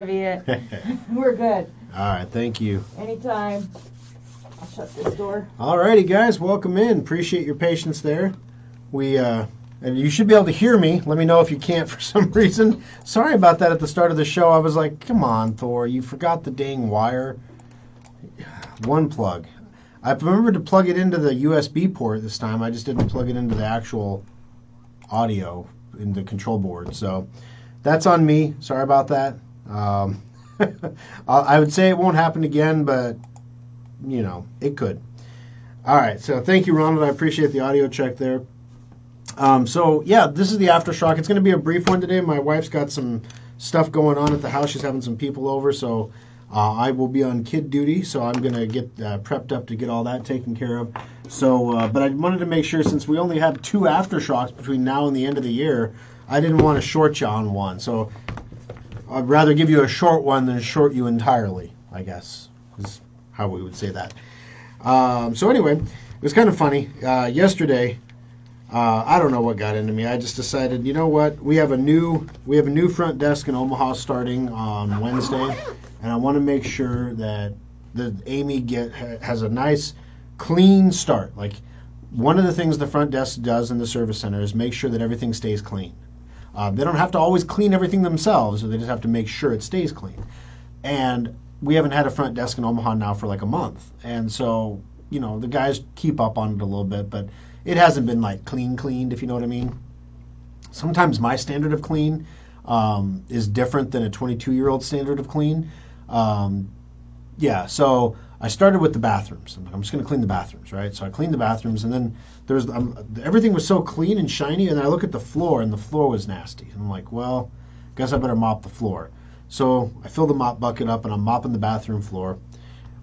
We're good. All right, thank you. Anytime. I'll shut this door. All righty, guys, welcome in. Appreciate your patience there. And you should be able to hear me. Let me know if you can't for some reason. Sorry about that at the start of the show. I was like, come on, Thor, you forgot the dang wire. One plug. I remembered to plug it into the USB port this time. I just didn't plug it into the actual audio in the control board. So that's on me. Sorry about that. I would say it won't happen again, but, you know, it could. All right, so thank you, Ronald. I appreciate the audio check there. So, yeah, this is the After Schrock. It's going to be a brief one today. My wife's got some stuff going on at the house. She's having some people over, so I will be on kid duty, so I'm going to get prepped up to get all that taken care of. So, but I wanted to make sure, since we only have 2 Aftershocks between now and the end of the year, I didn't want to short you on one. So I'd rather give you a short one than short you entirely, I guess, is how we would say that. So anyway, it was kind of funny. Yesterday, I don't know what got into me. I just decided, you know what? We have a new front desk in Omaha starting on Wednesday, and I want to make sure that Amy has a nice, clean start. Like, one of the things the front desk does in the service center is make sure that everything stays clean. They don't have to always clean everything themselves, they just have to make sure it stays clean. And we haven't had a front desk in Omaha now for like a month. And so, you know, the guys keep up on it a little bit, but it hasn't been like cleaned, if you know what I mean. Sometimes my standard of clean is different than a 22-year-old standard of clean. Yeah, so I started with the bathrooms. I'm just going to clean the bathrooms, right? So I cleaned the bathrooms, and then everything was so clean and shiny, and then I look at the floor, and the floor was nasty. And I'm like, well, guess I better mop the floor. So I fill the mop bucket up, and I'm mopping the bathroom floor.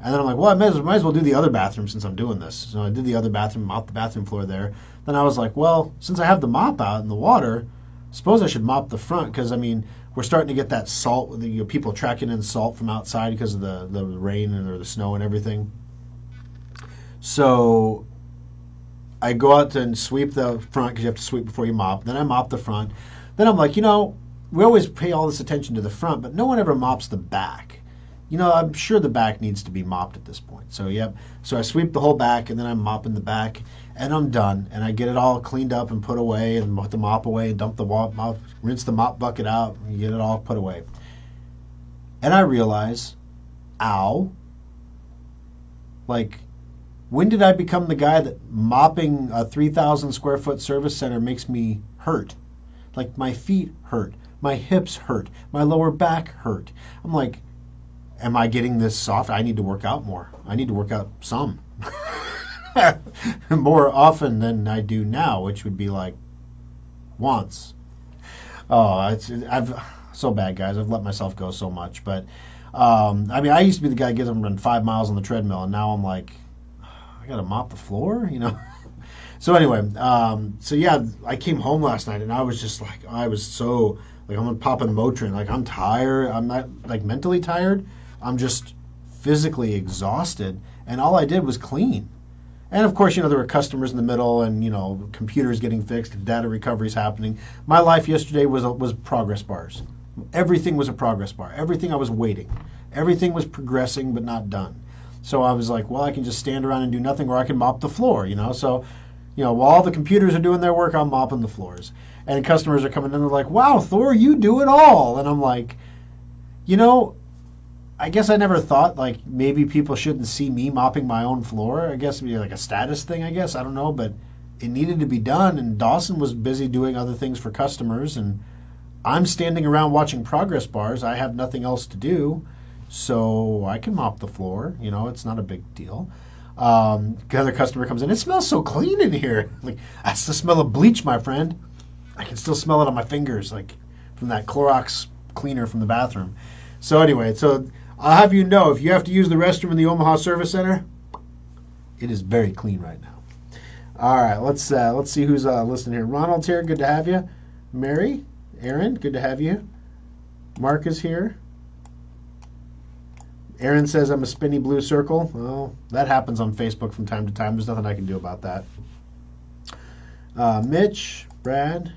And then I'm like, well, I might as well do the other bathroom since I'm doing this. So I did the other bathroom, mopped the bathroom floor there. Then I was like, well, since I have the mop out in the water, suppose I should mop the front, because, I mean, we're starting to get that salt, people tracking in salt from outside because of the rain or the snow and everything. So I go out and sweep the front, because you have to sweep before you mop. Then I mop the front. Then I'm like, you know, we always pay all this attention to the front, but no one ever mops the back. You know, I'm sure the back needs to be mopped at this point. So, yep. So I sweep the whole back, and then I'm mopping the back, and I'm done. And I get it all cleaned up and put away, and put the mop away, and dump the mop, rinse the mop bucket out, and get it all put away. And I realize, ow, like, when did I become the guy that mopping a 3,000 square foot service center makes me hurt? Like, my feet hurt, my hips hurt, my lower back hurt. I'm like, am I getting this soft? I need to work out more. I need to work out some. More often than I do now, which would be like once. Oh, I've so bad, guys. I've let myself go so much. But, I mean, I used to be the guy that gets them run 5 miles on the treadmill, and now I'm like, I got to mop the floor, you know? So anyway, so yeah, I came home last night, and I was just like, I was so, like, I'm popping Motrin. Like, I'm tired. I'm not, like, mentally tired. I'm just physically exhausted, and all I did was clean. And of course, you know, there were customers in the middle, and, you know, computers getting fixed, data recovery is happening. My life yesterday was progress bars. Everything was a progress bar. Everything I was waiting. Everything was progressing but not done. So I was like, well, I can just stand around and do nothing, or I can mop the floor, you know. So, you know, while all the computers are doing their work, I'm mopping the floors. And customers are coming in, they're like, wow, Thor, you do it all. And I'm like, you know, I guess I never thought, like, maybe people shouldn't see me mopping my own floor. I guess it'd be like a status thing, I guess. I don't know, but it needed to be done, and Dawson was busy doing other things for customers, and I'm standing around watching progress bars. I have nothing else to do, so I can mop the floor. You know, it's not a big deal. Another customer comes in, it smells so clean in here. Like, that's the smell of bleach, my friend. I can still smell it on my fingers, like, from that Clorox cleaner from the bathroom. So anyway, so I'll have you know, if you have to use the restroom in the Omaha Service Center, it is very clean right now. All right, let's see who's listening here. Ronald's here, good to have you. Mary, Aaron, good to have you. Mark is here. Aaron says I'm a spinny blue circle. Well, that happens on Facebook from time to time. There's nothing I can do about that. Mitch, Brad.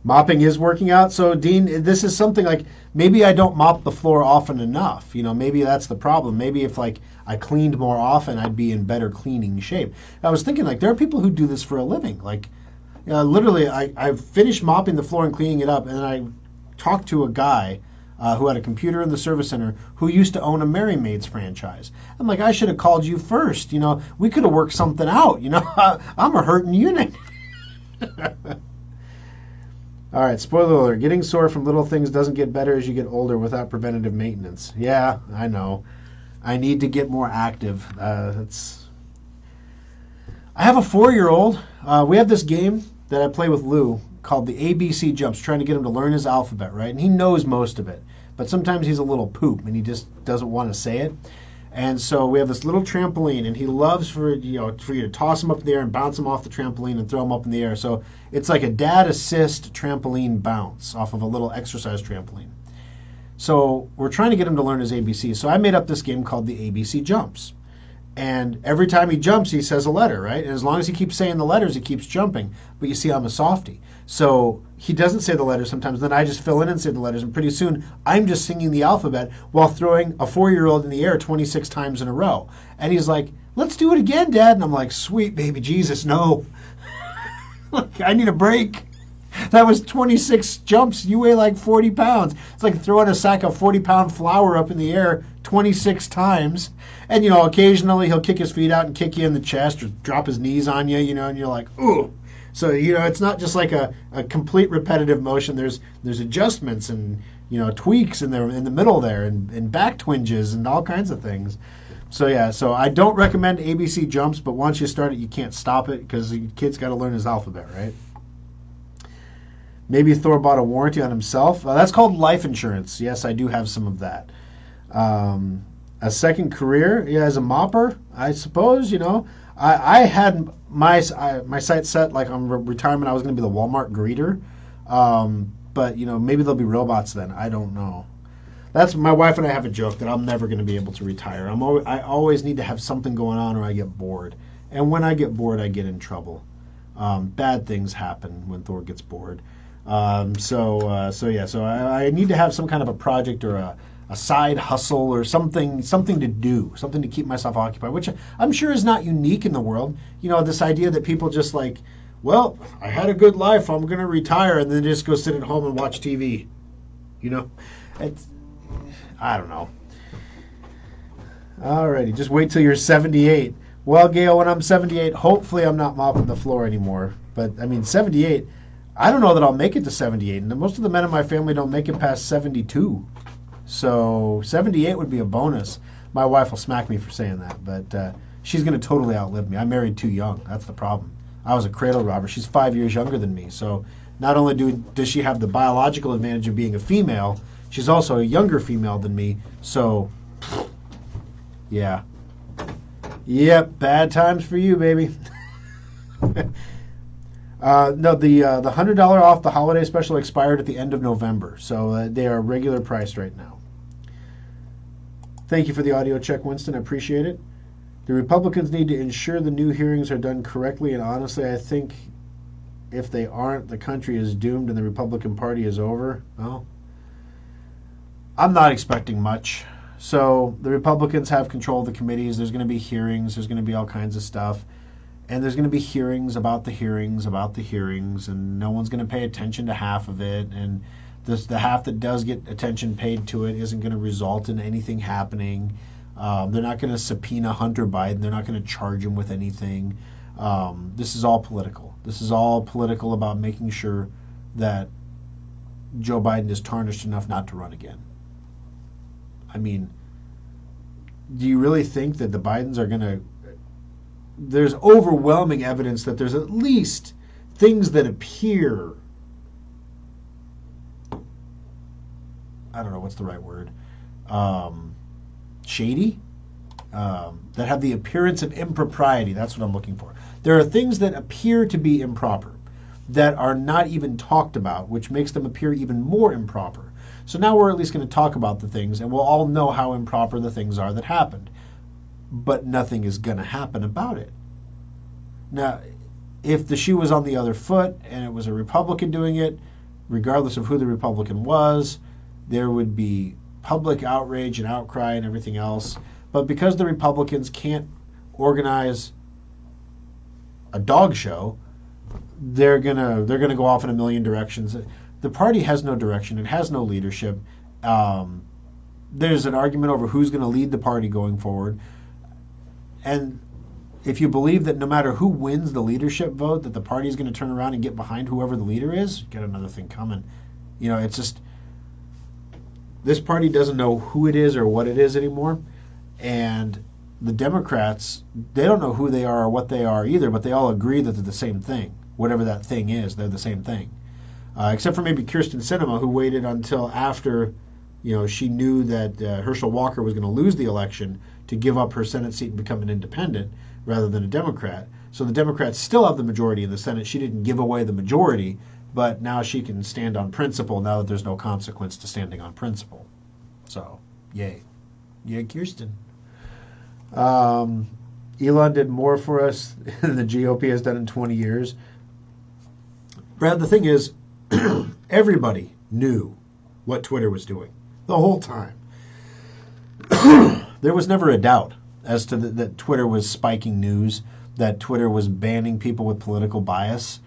Mopping is working out. So, Dean, this is something like maybe I don't mop the floor often enough. Maybe that's the problem. Maybe if like I cleaned more often, I'd be in better cleaning shape. I was thinking like there are people who do this for a living. Like literally, I finished mopping the floor and cleaning it up, and then I talked to a guy who had a computer in the service center who used to own a Merry Maids franchise. I'm like, I should have called you first. We could have worked something out. I'm a hurting unit. All right, spoiler alert. Getting sore from little things doesn't get better as you get older without preventative maintenance. Yeah, I know. I need to get more active. I have a 4-year-old. We have this game that I play with Lou called the ABC Jumps, trying to get him to learn his alphabet, right? And he knows most of it. But sometimes he's a little poop and he just doesn't want to say it. And so we have this little trampoline, and he loves for you to toss him up in the air and bounce him off the trampoline and throw him up in the air. So it's like a dad assist trampoline bounce off of a little exercise trampoline. So we're trying to get him to learn his ABC. So I made up this game called the ABC Jumps. And every time he jumps, he says a letter, right? And as long as he keeps saying the letters, he keeps jumping. But you see, I'm a softie. So he doesn't say the letters sometimes. Then I just fill in and say the letters. And pretty soon, I'm just singing the alphabet while throwing a 4-year-old in the air 26 times in a row. And he's like, let's do it again, Dad. And I'm like, sweet baby Jesus, no. I need a break. That was 26 jumps. You weigh like 40 pounds. It's like throwing a sack of 40-pound flour up in the air 26 times. And, occasionally he'll kick his feet out and kick you in the chest or drop his knees on you, and you're like, ooh. So, it's not just like a complete repetitive motion. There's adjustments and, tweaks in the middle there and back twinges and all kinds of things. So, yeah, so I don't recommend ABC Jumps, but once you start it, you can't stop it because the kid's got to learn his alphabet, right? Maybe Thor bought a warranty on himself. That's called life insurance. Yes, I do have some of that. A second career, as a mopper, I suppose. I had my sights set like on retirement. I was going to be the Walmart greeter, but maybe there'll be robots then. I don't know. That's my wife and I have a joke that I'm never going to be able to retire. I always need to have something going on, or I get bored. And when I get bored, I get in trouble. Bad things happen when Thor gets bored. So I need to have some kind of a project or a side hustle or something to do, something to keep myself occupied, which I'm sure is not unique in the world. This idea that people just like, well, I had a good life, I'm going to retire, and then just go sit at home and watch TV. I don't know. Alrighty, just wait till you're 78. Well, Gail, when I'm 78, hopefully I'm not mopping the floor anymore. But, 78... I don't know that I'll make it to 78, and most of the men in my family don't make it past 72. So 78 would be a bonus. My wife will smack me for saying that, but she's going to totally outlive me. I married too young. That's the problem. I was a cradle robber. She's 5 years younger than me. So not only does she have the biological advantage of being a female, she's also a younger female than me. So, yeah. Yep, bad times for you, baby. No, the $100 off the holiday special expired at the end of November, so they are regular price right now. Thank you for the audio check, Winston. I appreciate it. The Republicans need to ensure the new hearings are done correctly, and honestly, I think if they aren't, the country is doomed and the Republican Party is over. Well, I'm not expecting much. So the Republicans have control of the committees. There's going to be hearings. There's going to be all kinds of stuff. And there's going to be hearings about the hearings about the hearings, and no one's going to pay attention to half of it. And the half that does get attention paid to it isn't going to result in anything happening. They're not going to subpoena Hunter Biden. They're not going to charge him with anything. This is all political. This is all political about making sure that Joe Biden is tarnished enough not to run again. Do you really think that the Bidens are going to... There's overwhelming evidence that there's at least things that appear... I don't know, what's the right word? Shady? That have the appearance of impropriety. That's what I'm looking for. There are things that appear to be improper that are not even talked about, which makes them appear even more improper. So now we're at least going to talk about the things, and we'll all know how improper the things are that happened. But nothing is going to happen about it. Now, if the shoe was on the other foot and it was a Republican doing it, regardless of who the Republican was, there would be public outrage and outcry and everything else. But because the Republicans can't organize a dog show, they're gonna go off in a million directions. The party has no direction. It has no leadership. There's an argument over who's going to lead the party going forward. And if you believe that no matter who wins the leadership vote, that the party is going to turn around and get behind whoever the leader is, get another thing coming. It's just, this party doesn't know who it is or what it is anymore. And the Democrats, they don't know who they are or what they are either, but they all agree that they're the same thing. Whatever that thing is, they're the same thing. Except for maybe Kirsten Sinema, who waited until after, she knew that Herschel Walker was going to lose the election to give up her Senate seat and become an independent rather than a Democrat. So the Democrats still have the majority in the Senate. She didn't give away the majority, but now she can stand on principle now that there's no consequence to standing on principle. So, yay. Yay, Kirsten. Elon did more for us than the GOP has done in 20 years. Brad, the thing is, everybody knew what Twitter was doing the whole time. There was never a doubt as to that Twitter was spiking news, that Twitter was banning people with political bias.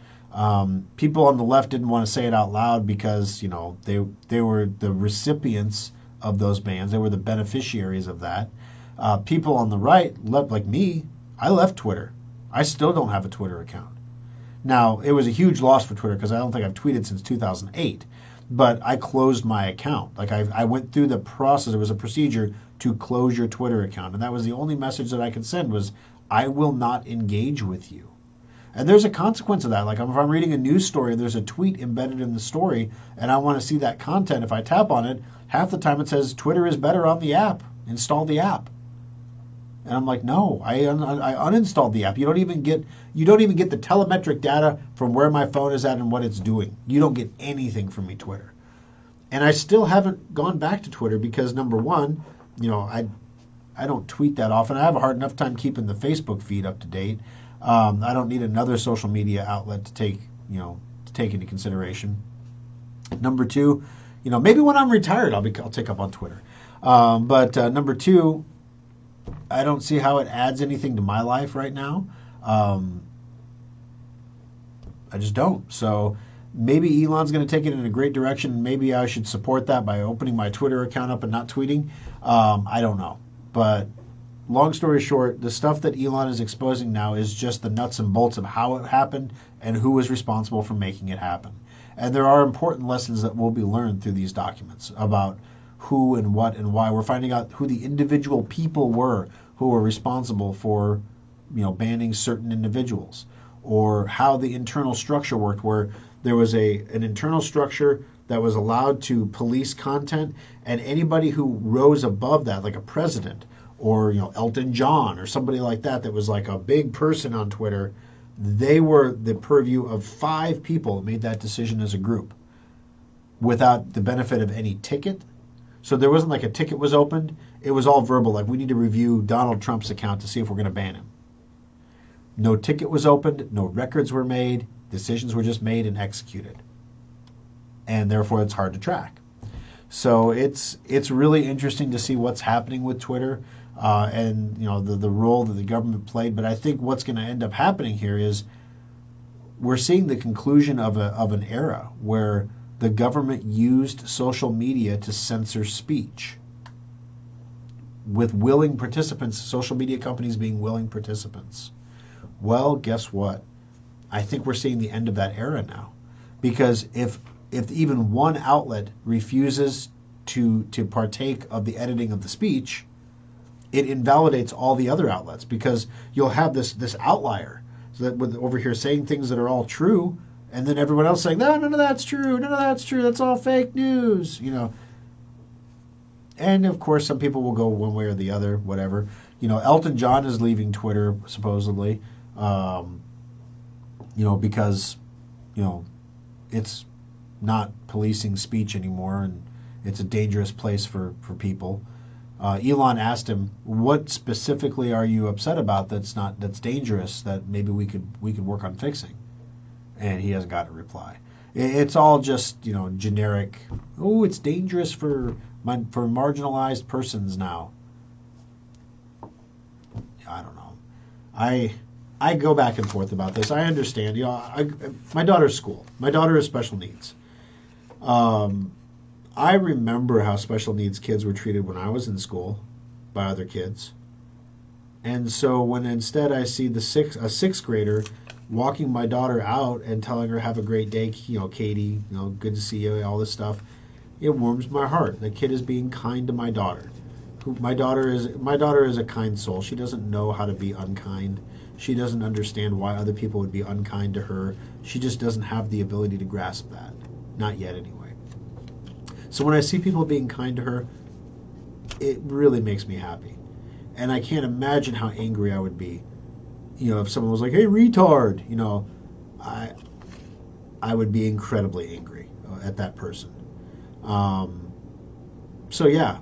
People on the left didn't want to say it out loud because, they were the recipients of those bans. They were the beneficiaries of that. People on the right, like me, I left Twitter. I still don't have a Twitter account. Now, it was a huge loss for Twitter because I don't think I've tweeted since 2008. But I closed my account. Like I went through the process. There was a procedure to close your Twitter account. And that was the only message that I could send was, I will not engage with you. And there's a consequence of that. Like if I'm reading a news story and there's a tweet embedded in the story and I want to see that content, if I tap on it, half the time it says Twitter is better on the app. Install the app. And I'm like, no, I uninstalled the app. You don't even get the telemetric data from where my phone is at and what it's doing. You don't get anything from me, Twitter. And I still haven't gone back to Twitter because, number one, I don't tweet that often. I have a hard enough time keeping the Facebook feed up to date. I don't need another social media outlet to take into consideration. Number two, maybe when I'm retired, I'll take up on Twitter. But number two, I don't see how it adds anything to my life right now. I just don't. So maybe Elon's going to take it in a great direction. Maybe I should support that by opening my Twitter account up and not tweeting. I don't know. But long story short, the stuff that Elon is exposing now is just the nuts and bolts of how it happened and who was responsible for making it happen. And there are important lessons that will be learned through these documents about who and what and why. We're finding out who the individual people were who were responsible for, banning certain individuals, or how the internal structure worked, where there was an internal structure that was allowed to police content, and anybody who rose above that, like a president or Elton John or somebody like that was like a big person on Twitter, they were the purview of 5 people that made that decision as a group without the benefit of any ticket. So there wasn't like a ticket was opened. It was all verbal, like we need to review Donald Trump's account to see if we're going to ban him. No ticket was opened, no records were made, decisions were just made and executed. And therefore it's hard to track. So it's really interesting to see what's happening with Twitter and the role that the government played. But I think what's going to end up happening here is we're seeing the conclusion of an era where the government used social media to censor speech with willing participants, social media companies being willing participants. Well, guess what? I think we're seeing the end of that era now. Because if even one outlet refuses to partake of the editing of the speech, it invalidates all the other outlets, because you'll have this outlier so that with over here saying things that are all true, and then everyone else saying, no, none of that's true, that's all fake news, And of course, some people will go one way or the other, whatever. Elton John is leaving Twitter, supposedly, because, it's not policing speech anymore, and it's a dangerous place for people. Elon asked him, what specifically are you upset about that's dangerous, that maybe we could work on fixing? And he hasn't got a reply. It's all just, generic. Oh, it's dangerous for marginalized persons now. I don't know. I go back and forth about this. I understand. My daughter's school. My daughter has special needs. I remember how special needs kids were treated when I was in school by other kids. And so when instead I see a sixth grader walking my daughter out and telling her, have a great day, Katie, good to see you, all this stuff, it warms my heart. The kid is being kind to my daughter. My daughter is a kind soul. She doesn't know how to be unkind. She doesn't understand why other people would be unkind to her. She just doesn't have the ability to grasp that. Not yet, anyway. So when I see people being kind to her, it really makes me happy. And I can't imagine how angry I would be, if someone was like, "Hey, retard," I would be incredibly angry at that person. So yeah,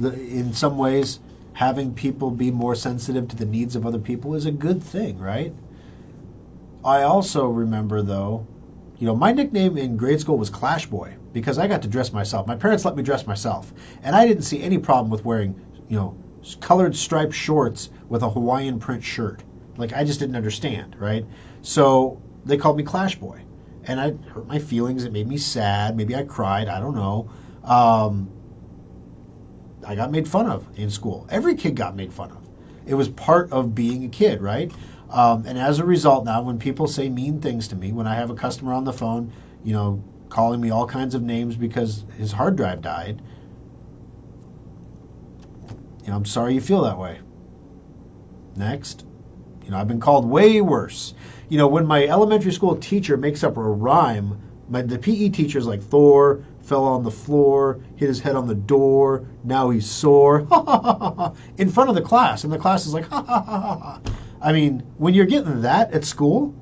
in some ways, having people be more sensitive to the needs of other people is a good thing, right? I also remember, though, my nickname in grade school was Clash Boy because I got to dress myself. My parents let me dress myself, and I didn't see any problem with wearing, colored striped shorts with a Hawaiian print shirt. Like, I just didn't understand, right? So they called me Clash Boy, and I hurt my feelings. It made me sad. Maybe I cried. I don't know. I got made fun of in school. Every kid got made fun of. It was part of being a kid, right? And as a result now, when people say mean things to me, when I have a customer on the phone, calling me all kinds of names because his hard drive died, I'm sorry you feel that way. Next. I've been called way worse. When my elementary school teacher makes up a rhyme, the PE teacher's like, Thor fell on the floor, hit his head on the door, now he's sore, in front of the class. And the class is like, ha, ha, ha, ha, ha. I mean, when you're getting that at school,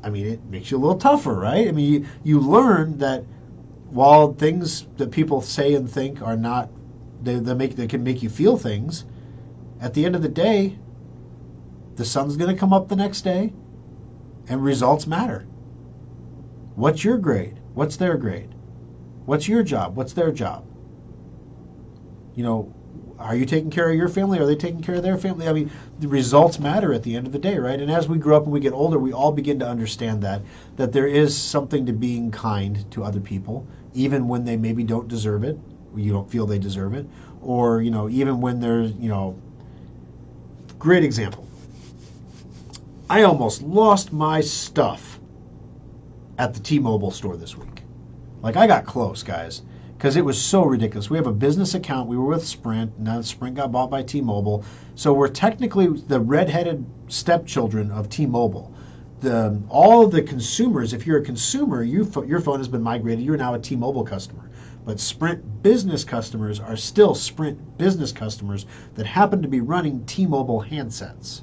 it makes you a little tougher, right? You learn that while things that people say and think are not, they can make you feel things, at the end of the day, the sun's going to come up the next day, and results matter. What's your grade? What's their grade? What's your job? What's their job? Are you taking care of your family? Are they taking care of their family? The results matter at the end of the day, right? And as we grow up and we get older, we all begin to understand that there is something to being kind to other people, even when they maybe don't deserve it, or you don't feel they deserve it, or, even when there's, great example. I almost lost my stuff at the T-Mobile store this week. Like, I got close, guys, because it was so ridiculous. We have a business account. We were with Sprint. Now Sprint got bought by T-Mobile. So we're technically the redheaded stepchildren of T-Mobile. All of the consumers, if you're a consumer, your phone has been migrated. You're now a T-Mobile customer. But Sprint business customers are still Sprint business customers that happen to be running T-Mobile handsets.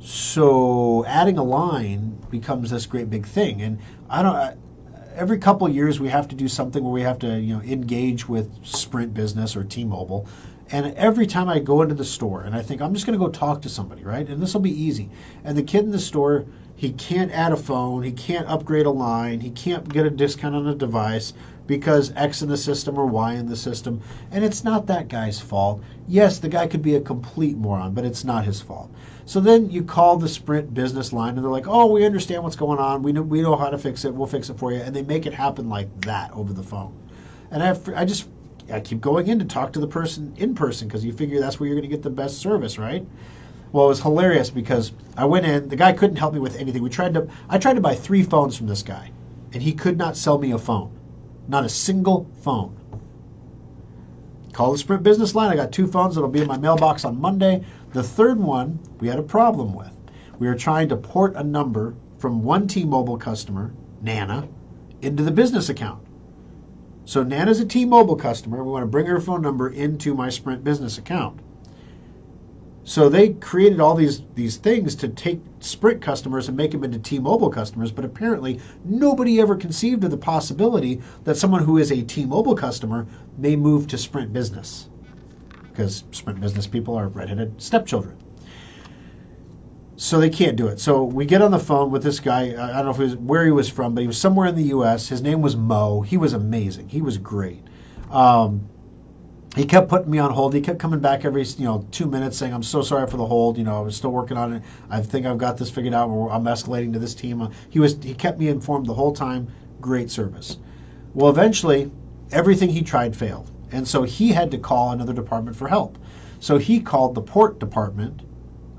So adding a line becomes this great big thing. And every couple of years we have to do something where we have to engage with Sprint business or T-Mobile. And every time I go into the store and I think I'm just going to go talk to somebody, right? And this will be easy. And the kid in the store, he can't add a phone, he can't upgrade a line, he can't get a discount on a device because X in the system or Y in the system. And it's not that guy's fault. Yes, the guy could be a complete moron, but it's not his fault. So then you call the Sprint business line and they're like, "Oh, we understand what's going on. We know how to fix it. We'll fix it for you." And they make it happen like that over the phone. And I keep going in to talk to the person in person because you figure that's where you're going to get the best service, right? Well, it was hilarious because I went in. The guy couldn't help me with anything. I tried to buy 3 phones from this guy, and he could not sell me a phone. Not a single phone. Call the Sprint business line. I got 2 phones that'll be in my mailbox on Monday. The third one we had a problem with. We were trying to port a number from one T-Mobile customer, Nana, into the business account. So Nana's a T-Mobile customer. We want to bring her phone number into my Sprint business account. So they created all these things to take Sprint customers and make them into T-Mobile customers, but apparently nobody ever conceived of the possibility that someone who is a T-Mobile customer may move to Sprint Business, because Sprint Business people are redheaded stepchildren. So they can't do it. So we get on the phone with this guy. I don't know if it was where he was from, but he was somewhere in the U.S. His name was Mo. He was amazing. He was great. He kept putting me on hold. He kept coming back every 2 minutes saying, "I'm so sorry for the hold. I was still working on it. I think I've got this figured out. I'm escalating to this team." He kept me informed the whole time. Great service. Well, eventually, everything he tried failed, and so he had to call another department for help. So he called the port department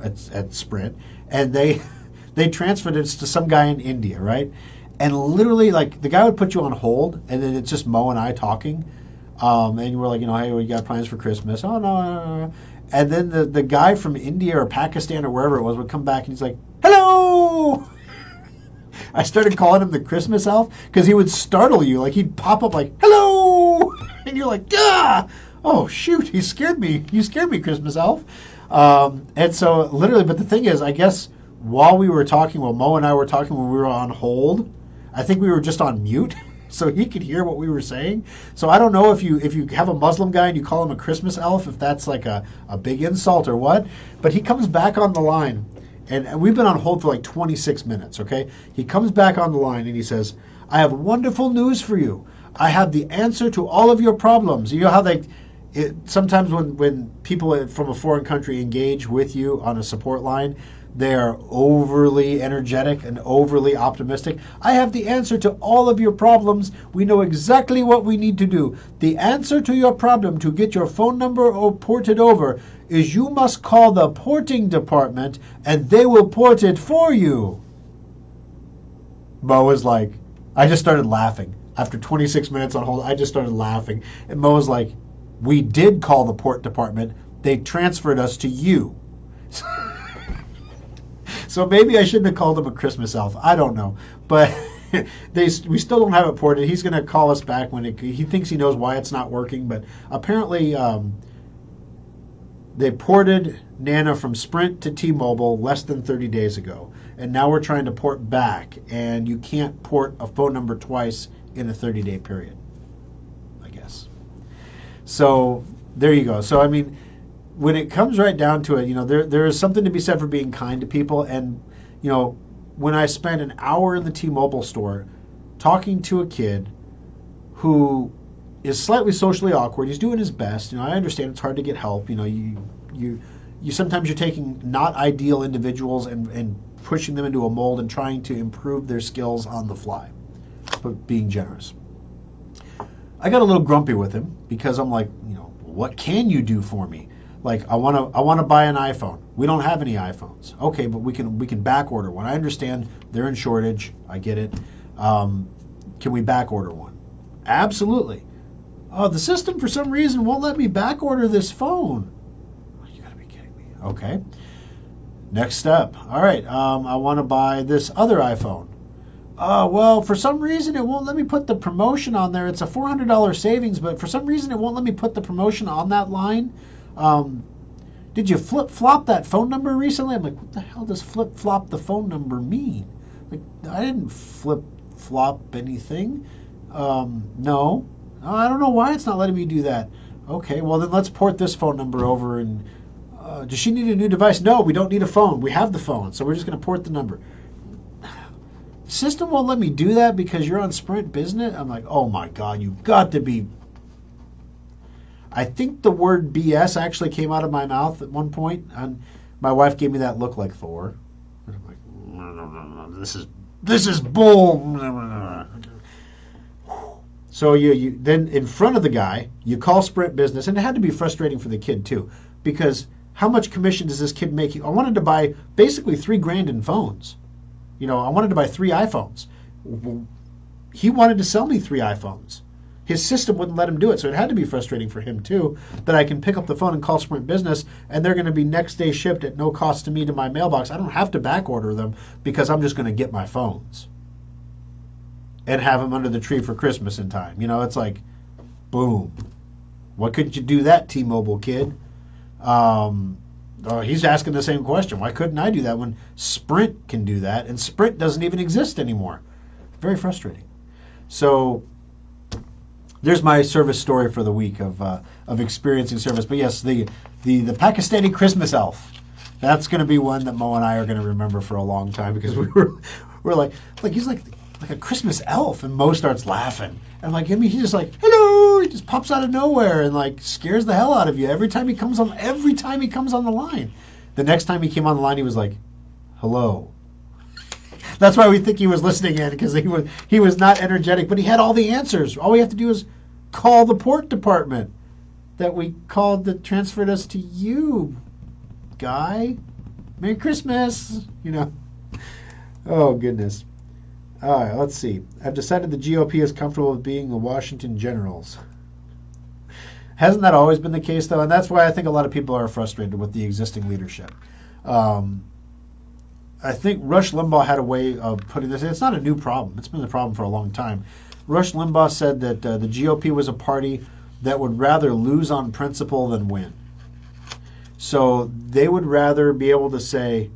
at Sprint, and they transferred it to some guy in India, right? And literally, like, the guy would put you on hold, and then it's just Mo and I talking. And you were like, hey, we got plans for Christmas. Oh, no. And then the guy from India or Pakistan or wherever it was would come back, and he's like, hello! I started calling him the Christmas elf because he would startle you. Like, he'd pop up like, hello! And you're like, ah! Oh, shoot, you scared me, Christmas elf. And so, literally, but the thing is, I guess while Mo and I were talking when we were on hold, I think we were just on mute. So he could hear what we were saying. So I don't know if you have a Muslim guy and you call him a Christmas elf, if that's like a big insult or what. But he comes back on the line, and we've been on hold for like 26 minutes, okay? He comes back on the line and he says, I have wonderful news for you. I have the answer to all of your problems. You know how sometimes when people from a foreign country engage with you on a support line, they are overly energetic and overly optimistic. I have the answer to all of your problems. We know exactly what we need to do. The answer to your problem to get your phone number ported over is you must call the porting department and they will port it for you. Mo was like, I just started laughing. After 26 minutes on hold, I just started laughing. And Mo was like, we did call the port department. They transferred us to you. So maybe I shouldn't have called him a Christmas elf. I don't know. But we still don't have it ported. He's going to call us back when he thinks he knows why it's not working. But apparently they ported Nana from Sprint to T-Mobile less than 30 days ago. And now we're trying to port back. And you can't port a phone number twice in a 30-day period, I guess. So there you go. So, I mean, when it comes right down to it, there is something to be said for being kind to people. And, when I spent an hour in the T-Mobile store talking to a kid who is slightly socially awkward, he's doing his best. I understand it's hard to get help. You sometimes you're taking not ideal individuals and pushing them into a mold and trying to improve their skills on the fly, but being generous. I got a little grumpy with him because I'm like, what can you do for me? Like, I want to buy an iPhone. We don't have any iPhones. Okay, but we can back order one. I understand they're in shortage. I get it. Can we back order one? Absolutely. Oh, the system for some reason won't let me back order this phone. Oh, you gotta be kidding me. Okay. Next step. All right. I want to buy this other iPhone. Well, for some reason it won't let me put the promotion on there. It's a $400 savings, but for some reason it won't let me put the promotion on that line. Did you flip-flop that phone number recently? I'm like, what the hell does flip-flop the phone number mean? Like, I didn't flip-flop anything. No. I don't know why it's not letting me do that. Okay, well then let's port this phone number over. And does she need a new device? No, we don't need a phone. We have the phone, so we're just going to port the number. The system won't let me do that because you're on Sprint Business? I'm like, oh my God, you've got to be... I think the word BS actually came out of my mouth at one point, and my wife gave me that look like Thor. And I'm like, this is bull. So you then in front of the guy, you call Sprint Business, and it had to be frustrating for the kid too, because how much commission does this kid make? I wanted to buy basically $3,000 in phones. I wanted to buy 3 iPhones. He wanted to sell me 3 iPhones. His system wouldn't let him do it, so it had to be frustrating for him too, that I can pick up the phone and call Sprint Business, and they're going to be next day shipped at no cost to me to my mailbox. I don't have to back order them because I'm just going to get my phones and have them under the tree for Christmas in time. It's like, boom. Why couldn't you do that, T-Mobile kid? He's asking the same question. Why couldn't I do that when Sprint can do that? And Sprint doesn't even exist anymore. Very frustrating. So there's my service story for the week of experiencing service. But yes, the Pakistani Christmas elf. That's going to be one that Mo and I are going to remember for a long time because we're like he's like a Christmas elf, and Mo starts laughing, and like him, he's just like, hello, he just pops out of nowhere and like scares the hell out of you every time he comes on the line. The next time he came on the line, he was like, hello. That's why we think he was listening in, because he was not energetic, but he had all the answers. All we have to do is call the port department that we called that transferred us to you, guy. Merry Christmas, Oh, goodness. All right, let's see. I've decided the GOP is comfortable with being the Washington Generals. Hasn't that always been the case, though? And that's why I think a lot of people are frustrated with the existing leadership. I think Rush Limbaugh had a way of putting this. It's not a new problem. It's been a problem for a long time. Rush Limbaugh said that the GOP was a party that would rather lose on principle than win. So they would rather be able to say,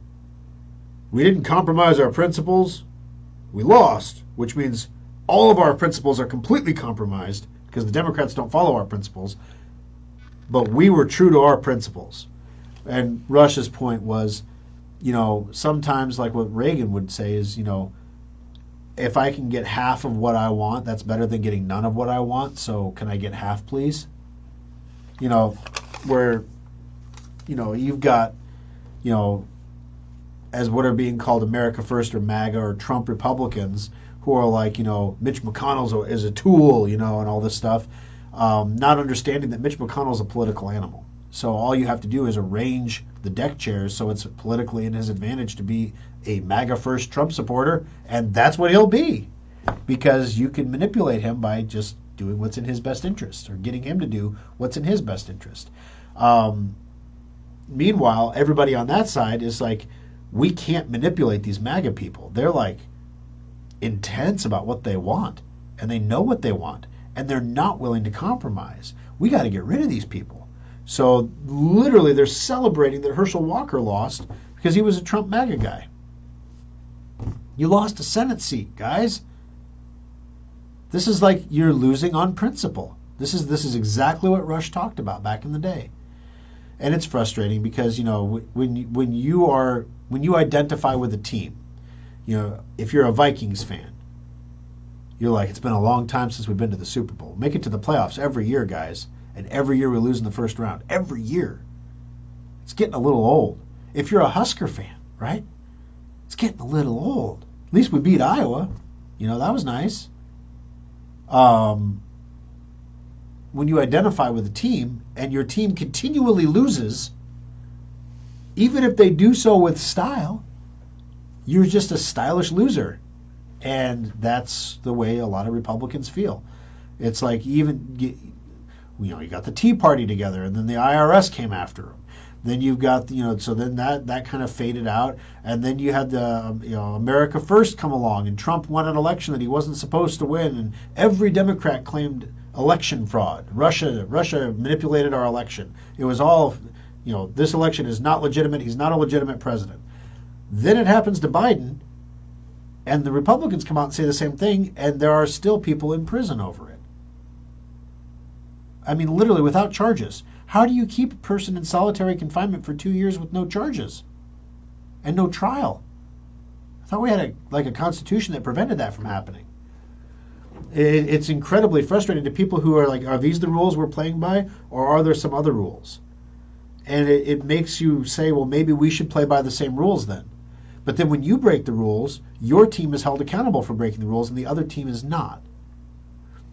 we didn't compromise our principles, we lost, which means all of our principles are completely compromised because the Democrats don't follow our principles, but we were true to our principles. And Rush's point was, sometimes like what Reagan would say is, if I can get half of what I want, that's better than getting none of what I want, so can I get half, please? Where, you've got, as what are being called America First or MAGA or Trump Republicans who are like, Mitch McConnell is a tool, and all this stuff, not understanding that Mitch McConnell is a political animal. So all you have to do is arrange the deck chairs so it's politically in his advantage to be a MAGA First Trump supporter, and that's what he'll be, because you can manipulate him by just doing what's in his best interest or getting him to do what's in his best interest. Meanwhile, everybody on that side is like, we can't manipulate these MAGA people. They're like intense about what they want, and they know what they want, and they're not willing to compromise. We got to get rid of these people. So literally they're celebrating that Herschel Walker lost because he was a Trump MAGA guy. You lost a Senate seat, guys. This is like you're losing on principle. This is exactly what Rush talked about back in the day. And it's frustrating because, when you identify with a team, if you're a Vikings fan, you're like, it's been a long time since we've been to the Super Bowl. Make it to the playoffs every year, guys. And every year we lose in the first round. Every year. It's getting a little old. If you're a Husker fan, right? It's getting a little old. At least we beat Iowa. That was nice. When you identify with a team and your team continually loses, even if they do so with style, you're just a stylish loser. And that's the way a lot of Republicans feel. It's like you got the Tea Party together, and then the IRS came after them. Then you've got, so then that kind of faded out. And then you had the, America First come along, and Trump won an election that he wasn't supposed to win. And every Democrat claimed election fraud. Russia manipulated our election. It was all, this election is not legitimate. He's not a legitimate president. Then it happens to Biden, and the Republicans come out and say the same thing, and there are still people in prison over it. I mean, literally without charges. How do you keep a person in solitary confinement for 2 years with no charges and no trial? I thought we had a constitution that prevented that from happening. It's incredibly frustrating to people who are like, are these the rules we're playing by, or are there some other rules? And it makes you say, well, maybe we should play by the same rules then. But then when you break the rules, your team is held accountable for breaking the rules and the other team is not.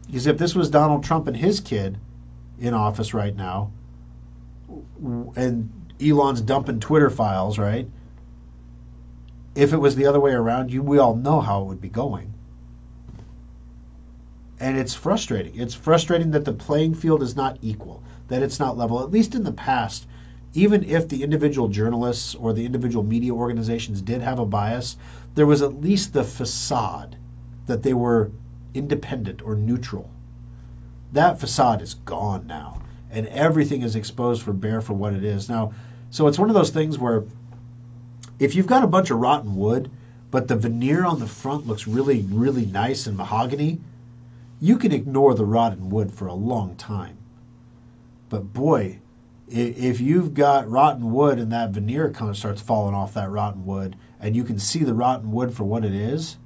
Because if this was Donald Trump and his kid in office right now, and Elon's dumping Twitter files, right? If it was the other way around, we all know how it would be going. And it's frustrating. It's frustrating that the playing field is not equal, that it's not level. At least in the past, even if the individual journalists or the individual media organizations did have a bias, there was at least the facade that they were independent or neutral. That facade is gone now, and everything is exposed for what it is. Now, so it's one of those things where if you've got a bunch of rotten wood, but the veneer on the front looks really, really nice and mahogany, you can ignore the rotten wood for a long time. But boy, If you've got rotten wood and that veneer kind of starts falling off that rotten wood, and you can see the rotten wood for what it is,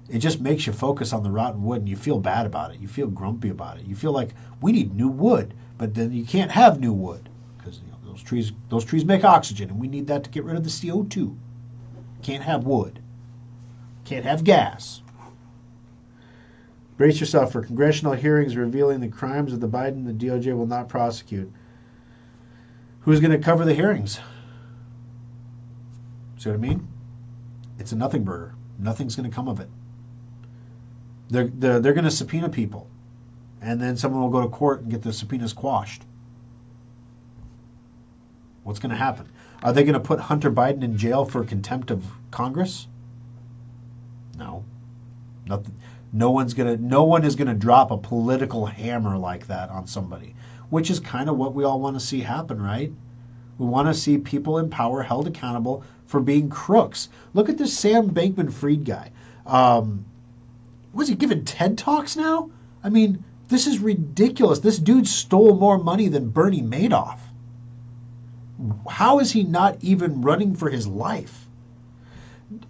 it just makes you focus on the rotten wood, and you feel bad about it. You feel grumpy about it. You feel like we need new wood, but then you can't have new wood because those trees make oxygen, and we need that to get rid of the CO2. Can't have wood. Can't have gas. Brace yourself for congressional hearings revealing the crimes of the Biden. The DOJ will not prosecute. Who's going to cover the hearings? See what I mean? It's a nothing burger. Nothing's going to come of it. They're going to subpoena people, and then someone will go to court and get the subpoenas quashed. What's going to happen? Are they going to put Hunter Biden in jail for contempt of Congress? No. Nothing. No one is going to drop a political hammer like that on somebody, which is kind of what we all want to see happen, right? We want to see people in power held accountable for being crooks. Look at this Sam Bankman-Fried guy. Was he giving TED Talks now? I mean, this is ridiculous. This dude stole more money than Bernie Madoff. How is he not even running for his life?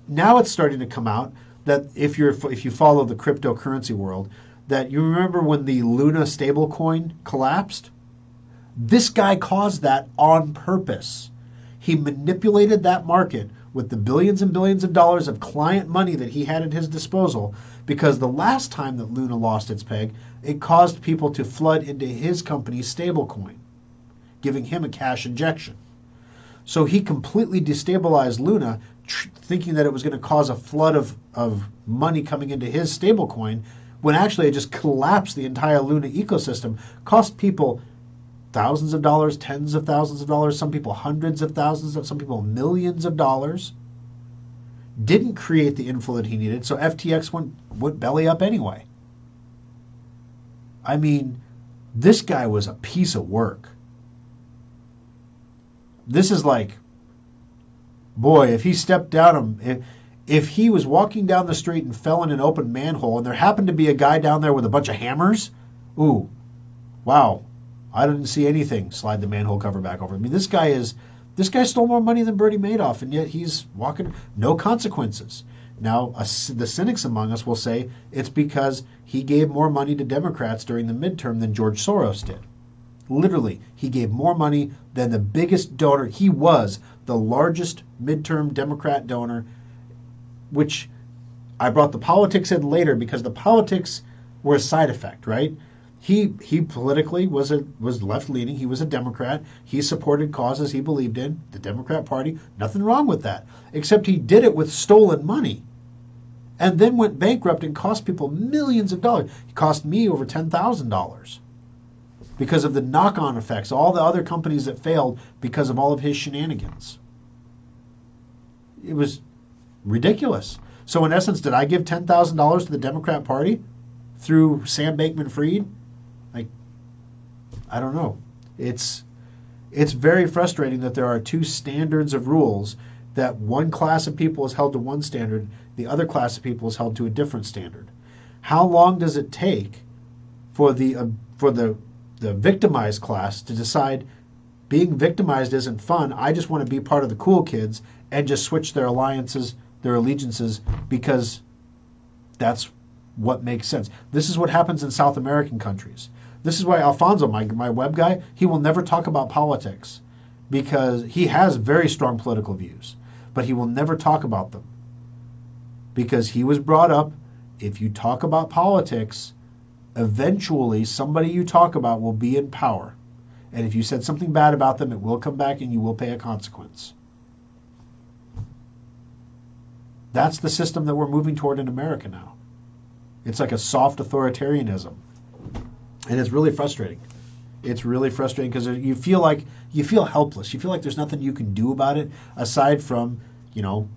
Now it's starting to come out that if you follow the cryptocurrency world, that you remember when the Luna stablecoin collapsed? This guy caused that on purpose. He manipulated that market with the billions and billions of dollars of client money that he had at his disposal, because the last time that Luna lost its peg, it caused people to flood into his company's stablecoin, giving him a cash injection. So he completely destabilized Luna, thinking that it was going to cause a flood of money coming into his stablecoin, when actually it just collapsed the entire Luna ecosystem, cost people thousands of dollars, tens of thousands of dollars, some people hundreds of thousands, some people millions of dollars. Didn't create the inflow that he needed, so FTX went belly up anyway. I mean, this guy was a piece of work. This is like, boy, if he stepped down, if he was walking down the street and fell in an open manhole and there happened to be a guy down there with a bunch of hammers, ooh, wow, I didn't see anything. Slide the manhole cover back over. I mean, this guy stole more money than Bernie Madoff, and yet he's walking, no consequences. Now, the cynics among us will say it's because he gave more money to Democrats during the midterm than George Soros did. Literally, he gave more money than the biggest donor. He was the largest midterm Democrat donor, which I brought the politics in later because the politics were a side effect, right? He politically was left-leaning. He was a Democrat. He supported causes he believed in, the Democrat Party. Nothing wrong with that, except he did it with stolen money and then went bankrupt and cost people millions of dollars. He cost me over $10,000 because of the knock-on effects, all the other companies that failed because of all of his shenanigans. It was ridiculous. So in essence, did I give $10,000 to the Democrat Party through Sam Bankman-Fried? I don't know. It's very frustrating that there are two standards of rules, that one class of people is held to one standard, the other class of people is held to a different standard. How long does it take for the victimized class to decide being victimized isn't fun, I just want to be part of the cool kids, and just switch their alliances, their allegiances, because that's what makes sense? This is what happens in South American countries. This is why Alfonso, my web guy, he will never talk about politics, because he has very strong political views, but he will never talk about them, because he was brought up, if you talk about politics, eventually somebody you talk about will be in power. And if you said something bad about them, it will come back and you will pay a consequence. That's the system that we're moving toward in America now. It's like a soft authoritarianism. And it's really frustrating. It's really frustrating because you feel helpless. You feel like there's nothing you can do about it aside from, I'll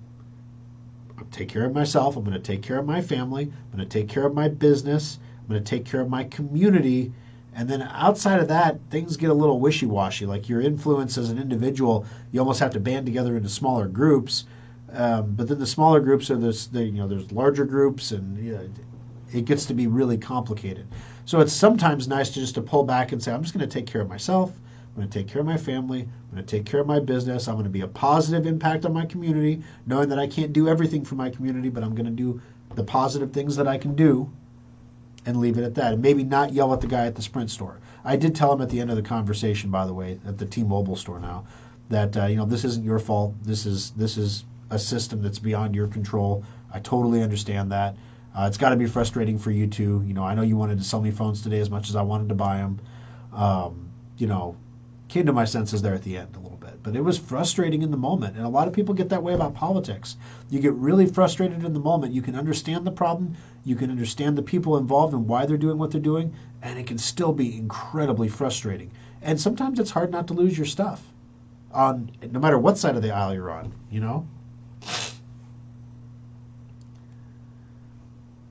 take care of myself. I'm going to take care of my family. I'm going to take care of my business. I'm going to take care of my community. And then outside of that, things get a little wishy-washy. Like your influence as an individual, you almost have to band together into smaller groups. But then the smaller groups are there's larger groups, and it gets to be really complicated. So it's sometimes nice to pull back and say, I'm just going to take care of myself. I'm going to take care of my family. I'm going to take care of my business. I'm going to be a positive impact on my community, knowing that I can't do everything for my community, but I'm going to do the positive things that I can do and leave it at that. And maybe not yell at the guy at the Sprint store. I did tell him at the end of the conversation, by the way, at the T-Mobile store now, that this isn't your fault. This is a system that's beyond your control. I totally understand that. It's got to be frustrating for you too. I know you wanted to sell me phones today as much as I wanted to buy them. Came to my senses there at the end a little bit. But it was frustrating in the moment. And a lot of people get that way about politics. You get really frustrated in the moment. You can understand the problem. You can understand the people involved and why they're doing what they're doing. And it can still be incredibly frustrating. And sometimes it's hard not to lose your stuff, no matter what side of the aisle you're on,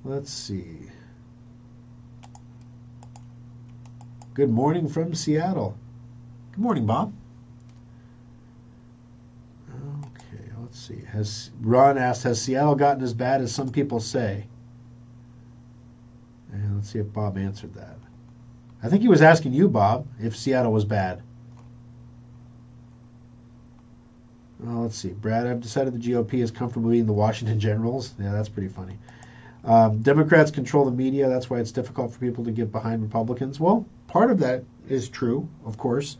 Let's see. Good morning from Seattle. Good morning, Bob. Okay, let's see. Ron asked, has Seattle gotten as bad as some people say? And let's see if Bob answered that. I think he was asking you, Bob, if Seattle was bad. Oh, let's see. Brad, I've decided the GOP is comfortable being the Washington Generals. Yeah, that's pretty funny. Democrats control the media. That's why it's difficult for people to get behind Republicans. Well, part of that is true, of course.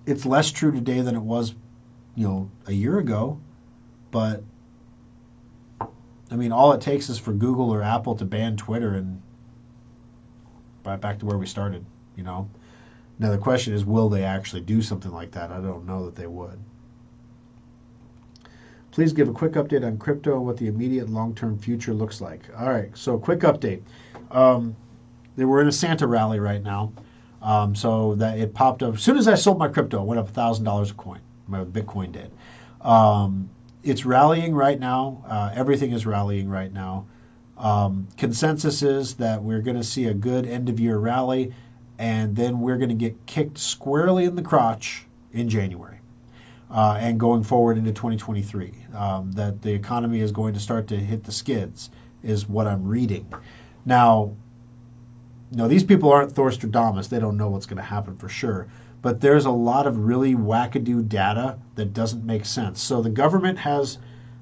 It's less true today than it was, a year ago. But, all it takes is for Google or Apple to ban Twitter and right back to where we started, Now, the question is, will they actually do something like that? I don't know that they would. Please give a quick update on crypto and what the immediate long-term future looks like. All right, so quick update. They were in a Santa rally right now, so that it popped up. As soon as I sold my crypto, it went up $1,000 a coin. My Bitcoin did. It's rallying right now. Everything is rallying right now. Consensus is that we're going to see a good end-of-year rally, and then we're going to get kicked squarely in the crotch in January. And going forward into 2023, that the economy is going to start to hit the skids, is what I'm reading. Now, these people aren't Thorstradamus. They don't know what's going to happen for sure. But there's a lot of really wackadoo data that doesn't make sense. So the government has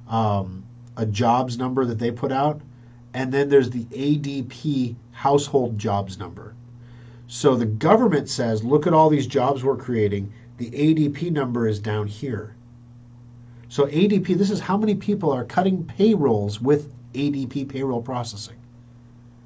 a jobs number that they put out, and then there's the ADP household jobs number. So the government says, look at all these jobs we're creating. The ADP number is down here. So ADP, this is how many people are cutting payrolls with ADP payroll processing,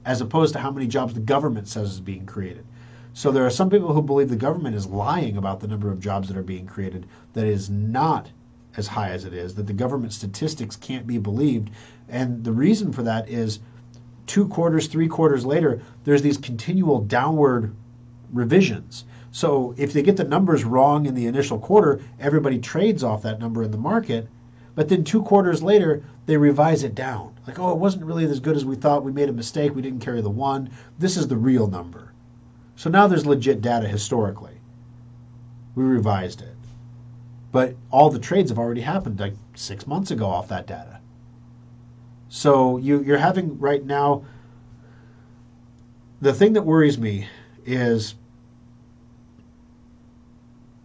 as opposed to how many jobs the government says is being created. So there are some people who believe the government is lying about the number of jobs that are being created, that is not as high as it is, that the government statistics can't be believed. And the reason for that is 2 quarters, 3 quarters later, there's these continual downward revisions. So if they get the numbers wrong in the initial quarter, everybody trades off that number in the market. But then 2 quarters later, they revise it down. Like, oh, it wasn't really as good as we thought. We made a mistake. We didn't carry the 1. This is the real number. So now there's legit data historically. We revised it. But all the trades have already happened like 6 months ago off that data. So you're having right now, the thing that worries me is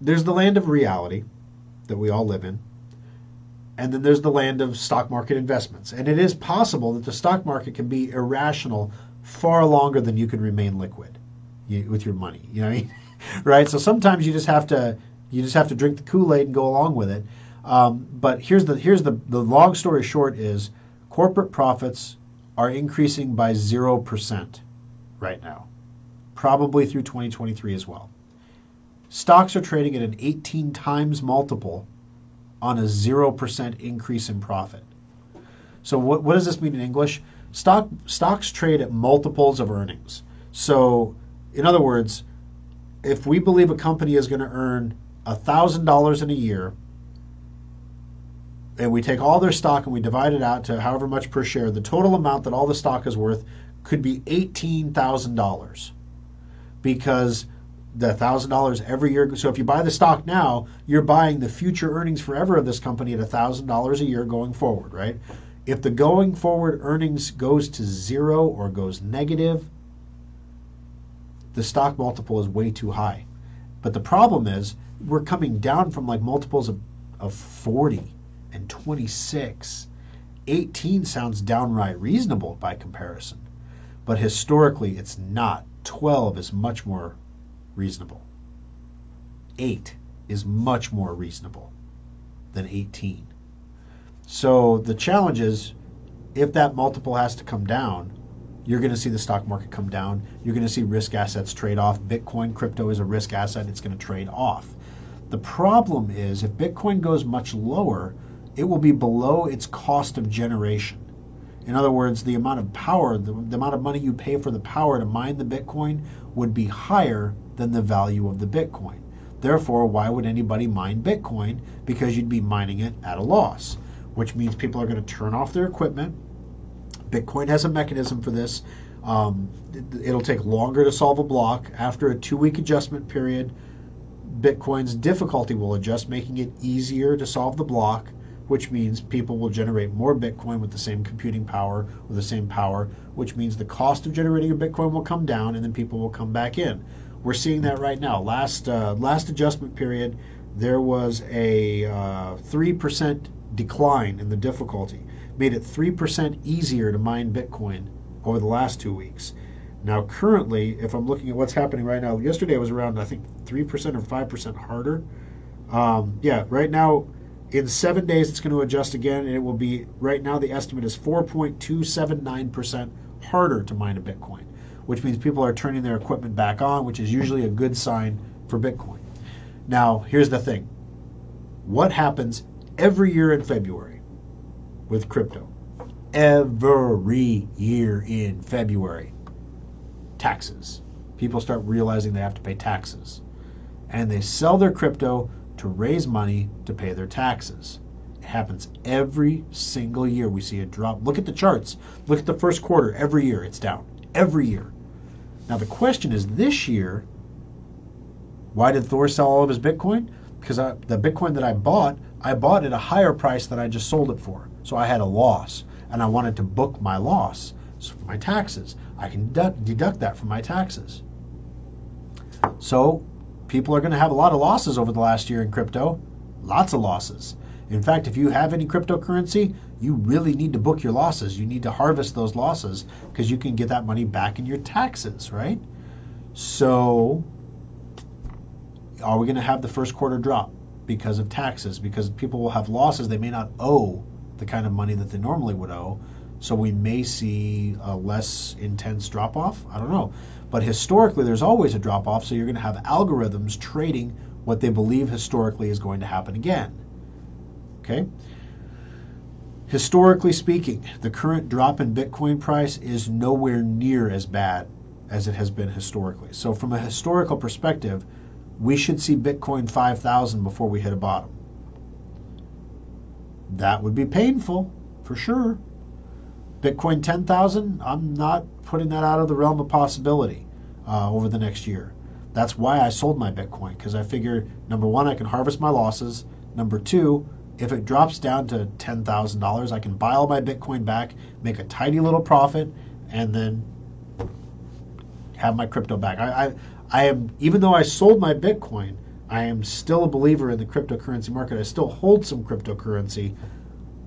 there's the land of reality that we all live in, and then there's the land of stock market investments. And it is possible that the stock market can be irrational far longer than you can remain liquid with your money. You know what I mean? Right? So sometimes you just have to drink the Kool-Aid and go along with it. But here's the long story short is corporate profits are increasing by 0% right now, probably through 2023 as well. Stocks are trading at an 18 times multiple on a 0% increase in profit. So what does this mean in English? Stocks trade at multiples of earnings. So in other words, if we believe a company is going to earn $1,000 in a year, and we take all their stock and we divide it out to however much per share, the total amount that all the stock is worth could be $18,000, because the $1,000 every year. So if you buy the stock now, you're buying the future earnings forever of this company at $1,000 a year going forward, right? If the going forward earnings goes to 0 or goes negative, the stock multiple is way too high. But the problem is we're coming down from like multiples of 40 and 26. 18 sounds downright reasonable by comparison. But historically, it's not. 12 is much more reasonable. 8 is much more reasonable than 18. So the challenge is, if that multiple has to come down, you're going to see the stock market come down. You're going to see risk assets trade off. Bitcoin, crypto is a risk asset. It's going to trade off. The problem is, if Bitcoin goes much lower, it will be below its cost of generation. In other words, the amount of power, the amount of money you pay for the power to mine the Bitcoin would be higher than the value of the Bitcoin. Therefore, why would anybody mine Bitcoin? Because you'd be mining it at a loss, which means people are going to turn off their equipment. Bitcoin has a mechanism for this. It'll take longer to solve a block. After a 2-week adjustment period, Bitcoin's difficulty will adjust, making it easier to solve the block, which means people will generate more Bitcoin with the same computing power or the same power, which means the cost of generating a Bitcoin will come down and then people will come back in. We're seeing that right now. Last adjustment period, there was a 3% decline in the difficulty. Made it 3% easier to mine Bitcoin over the last 2 weeks. Now currently, if I'm looking at what's happening right now, yesterday it was around, I think, 3% or 5% harder. Right now, in 7 days it's going to adjust again, and it will be, right now the estimate is 4.279% harder to mine a Bitcoin, which means people are turning their equipment back on, which is usually a good sign for Bitcoin. Now, here's the thing. What happens every year in February with crypto? Every year in February. Taxes. People start realizing they have to pay taxes. And they sell their crypto to raise money to pay their taxes. It happens every single year. We see a drop. Look at the charts. Look at the first quarter. Every year it's down. Every year. Now the question is, this year, why did Thor sell all of his Bitcoin? Because the Bitcoin that I bought at a higher price than I just sold it for. So I had a loss, and I wanted to book my loss. So for my taxes, I can deduct that from my taxes. So people are going to have a lot of losses over the last year in crypto. Lots of losses. In fact, if you have any cryptocurrency, you really need to book your losses. You need to harvest those losses because you can get that money back in your taxes, right? So are we going to have the first quarter drop because of taxes? Because people will have losses. They may not owe the kind of money that they normally would owe. So we may see a less intense drop-off. I don't know. But historically, there's always a drop-off, so you're going to have algorithms trading what they believe historically is going to happen again. Okay? Historically speaking, the current drop in Bitcoin price is nowhere near as bad as it has been historically. So from a historical perspective, we should see Bitcoin 5,000 before we hit a bottom. That would be painful, for sure. Bitcoin 10,000, I'm not putting that out of the realm of possibility over the next year. That's why I sold my Bitcoin, because I figure, number one, I can harvest my losses. Number two, if it drops down to $10,000, I can buy all my Bitcoin back, make a tiny little profit, and then have my crypto back. I am, even though I sold my Bitcoin, I am still a believer in the cryptocurrency market. I still hold some cryptocurrency.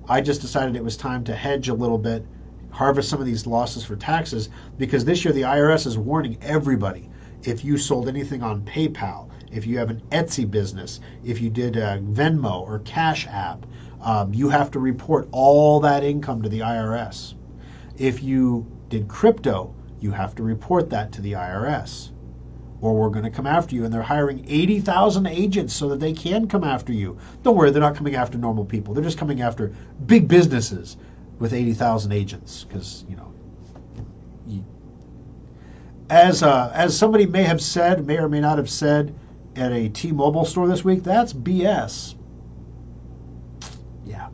I just decided it was time to hedge a little bit, harvest some of these losses for taxes, because this year the IRS is warning everybody. If you sold anything on PayPal, if you have an Etsy business, if you did a Venmo or Cash App, you have to report all that income to the IRS. If you did crypto, you have to report that to the IRS. Or we're going to come after you. And they're hiring 80,000 agents so that they can come after you. Don't worry, they're not coming after normal people. They're just coming after big businesses with 80,000 agents. Because, as somebody may have said, may or may not have said at a T-Mobile store this week, that's BS. Yeah.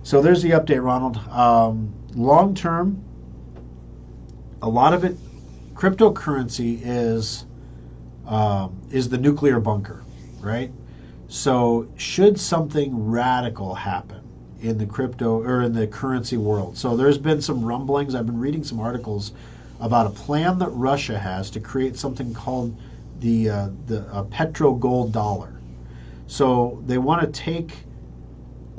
So there's the update, Ronald. Long term, a lot of it, cryptocurrency is the nuclear bunker, right? So should something radical happen in the crypto or in the currency world, so there's been some rumblings. I've been reading some articles about a plan that Russia has to create something called the petrogold dollar. So they want to take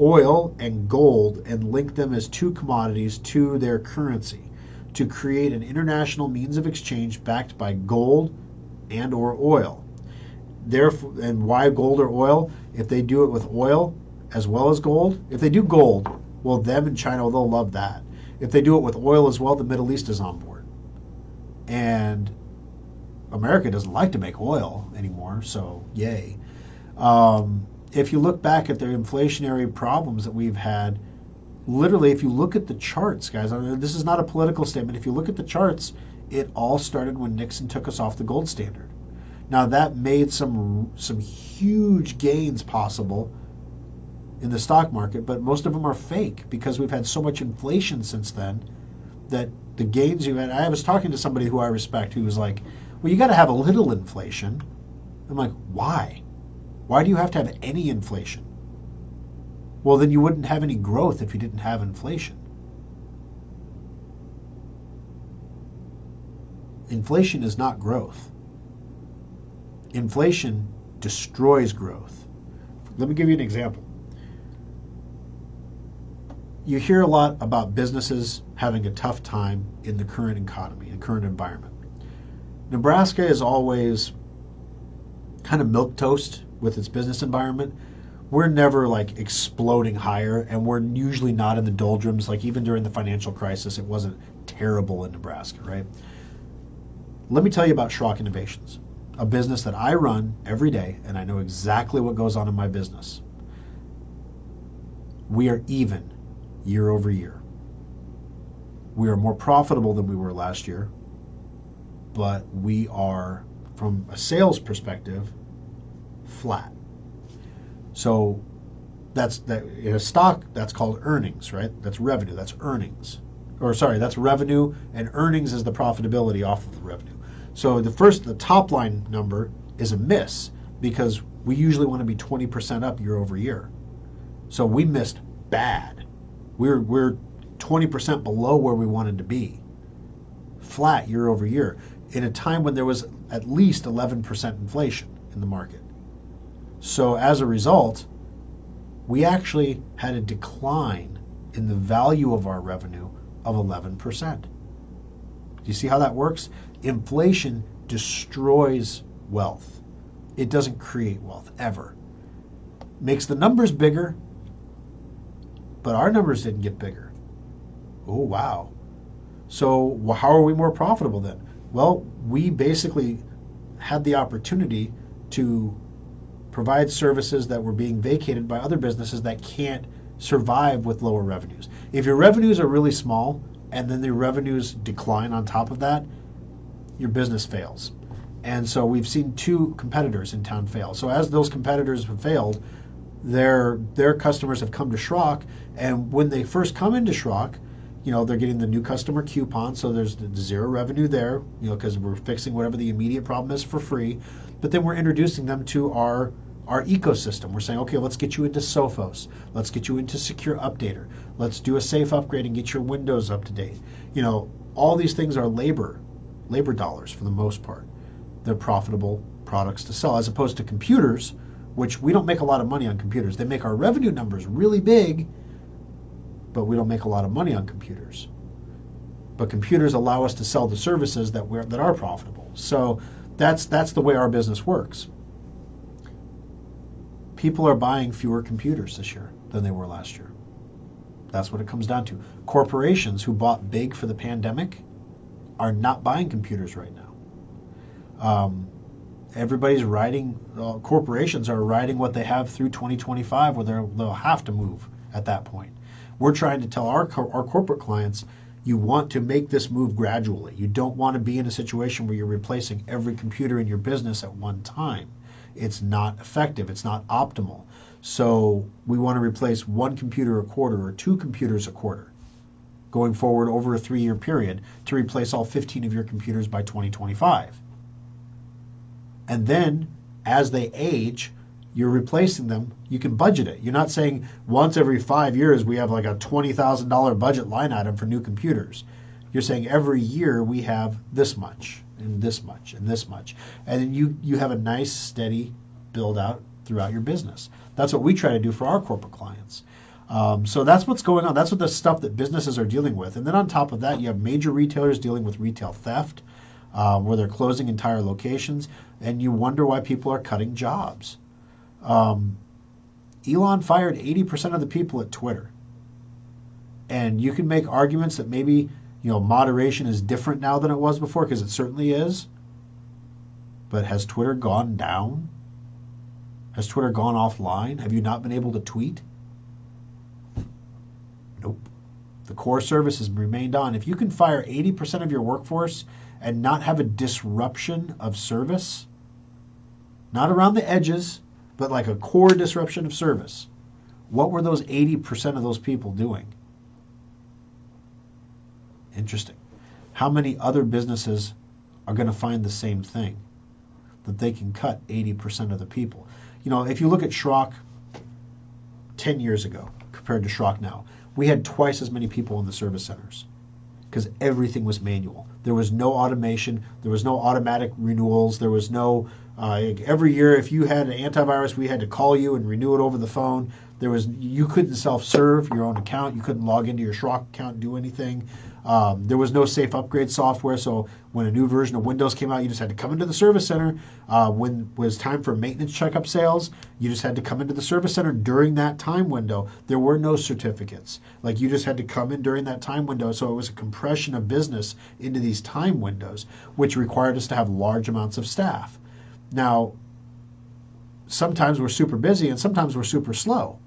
oil and gold and link them as two commodities to their currency to create an international means of exchange backed by gold and or oil. Therefore, and why gold or oil? If they do it with oil as well as gold, if they do gold, well, them and China, they'll love that. If they do it with oil as well, the Middle East is on board. And America doesn't like to make oil anymore, so yay. If you look back at the inflationary problems that we've had, literally, if you look at the charts, guys, I mean, this is not a political statement. If you look at the charts, it all started when Nixon took us off the gold standard. Now, that made some huge gains possible in the stock market, but most of them are fake because we've had so much inflation since then that the gains you had. I was talking to somebody who I respect who was like, well, you got to have a little inflation. I'm like, why? Why do you have to have any inflation? Well, then you wouldn't have any growth if you didn't have inflation. Inflation is not growth. Inflation destroys growth. Let me give you an example. You hear a lot about businesses having a tough time in the current economy, the current environment. Nebraska is always kind of milquetoast with its business environment. We're never like exploding higher, and we're usually not in the doldrums. Like even during the financial crisis, it wasn't terrible in Nebraska, right? Let me tell you about Schrock Innovations, a business that I run every day, and I know exactly what goes on in my business. We are even year over year. We are more profitable than we were last year, but we are, from a sales perspective, flat. So that's that in a stock, that's called earnings, right? That's revenue, that's earnings. Or sorry, that's revenue, and earnings is the profitability off of the revenue. So the top line number is a miss because we usually want to be 20% up year over year. So we missed bad. We're 20% below where we wanted to be. Flat year over year in a time when there was at least 11% inflation in the market. So as a result, we actually had a decline in the value of our revenue of 11%. Do you see how that works? Inflation destroys wealth. It doesn't create wealth, ever. Makes the numbers bigger, but our numbers didn't get bigger. Oh, wow. So how are we more profitable then? Well, we basically had the opportunity to provide services that were being vacated by other businesses that can't survive with lower revenues. If your revenues are really small and then the revenues decline on top of that, your business fails. And so we've seen two competitors in town fail. So as those competitors have failed, their customers have come to Schrock, and when they first come into Schrock, they're getting the new customer coupon, so there's zero revenue there, because we're fixing whatever the immediate problem is for free. But then we're introducing them to our ecosystem. We're saying, okay, let's get you into Sophos. Let's get you into Secure Updater. Let's do a safe upgrade and get your Windows up to date. All these things are labor dollars for the most part. They're profitable products to sell, as opposed to computers, which we don't make a lot of money on computers. They make our revenue numbers really big, but we don't make a lot of money on computers. But computers allow us to sell the services that are profitable. So that's the way our business works. People are buying fewer computers this year than they were last year. That's what it comes down to. Corporations who bought big for the pandemic are not buying computers right now. Everybody's riding, corporations are riding what they have through 2025, where they'll have to move at that point. We're trying to tell our corporate clients, you want to make this move gradually. You don't want to be in a situation where you're replacing every computer in your business at one time. It's not effective. It's not optimal. So we want to replace one computer a quarter or two computers a quarter, going forward over a 3-year period to replace all 15 of your computers by 2025. And then as they age, you're replacing them, you can budget it. You're not saying once every 5 years we have like a $20,000 budget line item for new computers. You're saying every year we have this much and this much and this much. And then you have a nice, steady build out throughout your business. That's what we try to do for our corporate clients. So that's what's going on. That's what the stuff that businesses are dealing with. And then on top of that, you have major retailers dealing with retail theft, where they're closing entire locations, and you wonder why people are cutting jobs. Elon fired 80% of the people at Twitter. And you can make arguments that maybe, moderation is different now than it was before, because it certainly is. But has Twitter gone down? Has Twitter gone offline? Have you not been able to tweet? Nope. The core service has remained on. If you can fire 80% of your workforce and not have a disruption of service, not around the edges, but like a core disruption of service, what were those 80% of those people doing? Interesting. How many other businesses are going to find the same thing? That they can cut 80% of the people. If you look at Schrock 10 years ago compared to Schrock now, we had twice as many people in the service centers because everything was manual. There was no automation. There was no automatic renewals. There was no, every year if you had an antivirus, we had to call you and renew it over the phone. You couldn't self-serve your own account. You couldn't log into your Schrock account and do anything. There was no safe upgrade software, so when a new version of Windows came out, you just had to come into the service center. When it was time for maintenance checkup sales, you just had to come into the service center during that time window. There were no certificates. Like, you just had to come in during that time window, so it was a compression of business into these time windows, which required us to have large amounts of staff. Now, sometimes we're super busy and sometimes we're super slow.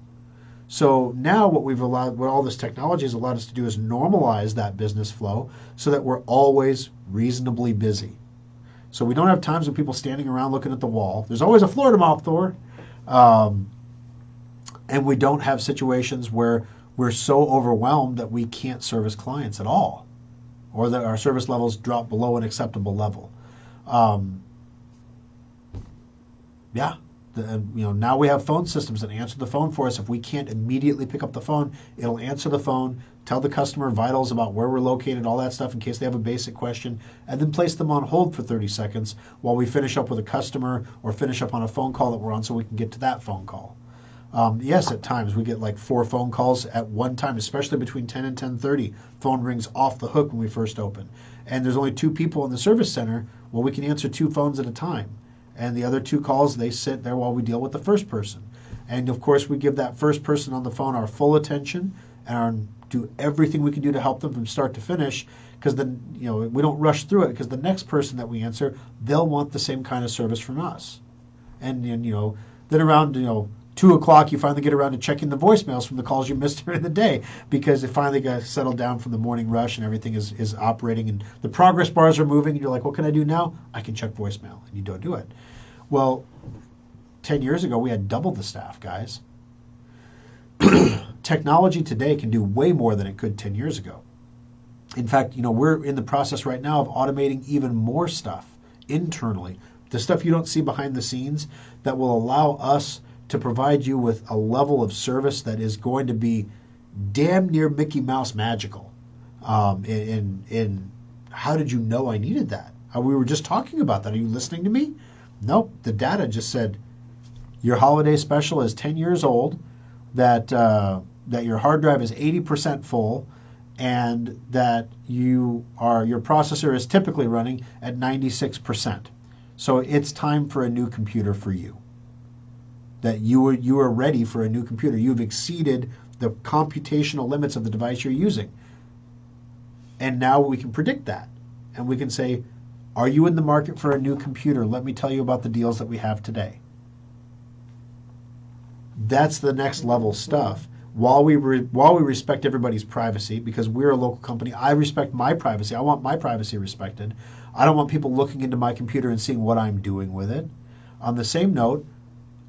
So now what all this technology has allowed us to do is normalize that business flow so that we're always reasonably busy. So we don't have times when people standing around looking at the wall. There's always a floor to mop, Thor. And we don't have situations where we're so overwhelmed that we can't service clients at all, or that our service levels drop below an acceptable level. Now we have phone systems that answer the phone for us. If we can't immediately pick up the phone, it'll answer the phone, tell the customer vitals about where we're located, all that stuff in case they have a basic question, and then place them on hold for 30 seconds while we finish up with a customer or finish up on a phone call that we're on so we can get to that phone call. Yes, at times we get like 4 phone calls at one time, especially between 10 and 10:30. Phone rings off the hook when we first open. And there's only 2 people in the service center. Well, we can answer 2 phones at a time. And the other 2 calls, they sit there while we deal with the first person. And of course, we give that first person on the phone our full attention and do everything we can do to help them from start to finish, because then, we don't rush through it, because the next person that we answer, they'll want the same kind of service from us. And then around 2 o'clock, you finally get around to checking the voicemails from the calls you missed during the day, because it finally got settled down from the morning rush and everything is operating and the progress bars are moving, and you're like, what can I do now? I can check voicemail, and you don't do it. Well, 10 years ago, we had double the staff, guys. Technology today can do way more than it could 10 years ago. In fact, we're in the process right now of automating even more stuff internally, the stuff you don't see behind the scenes that will allow us to provide you with a level of service that is going to be damn near Mickey Mouse magical. In how did you know I needed that? We were just talking about that. Are you listening to me? Nope. The data just said your holiday special is 10 years old, that your hard drive is 80% full, and that your processor is typically running at 96%. So it's time for a new computer for you. That you are ready for a new computer. You've exceeded the computational limits of the device you're using. And now we can predict that. And we can say, are you in the market for a new computer? Let me tell you about the deals that we have today. That's the next level stuff. While we respect everybody's privacy, because we're a local company, I respect my privacy. I want my privacy respected. I don't want people looking into my computer and seeing what I'm doing with it. On the same note,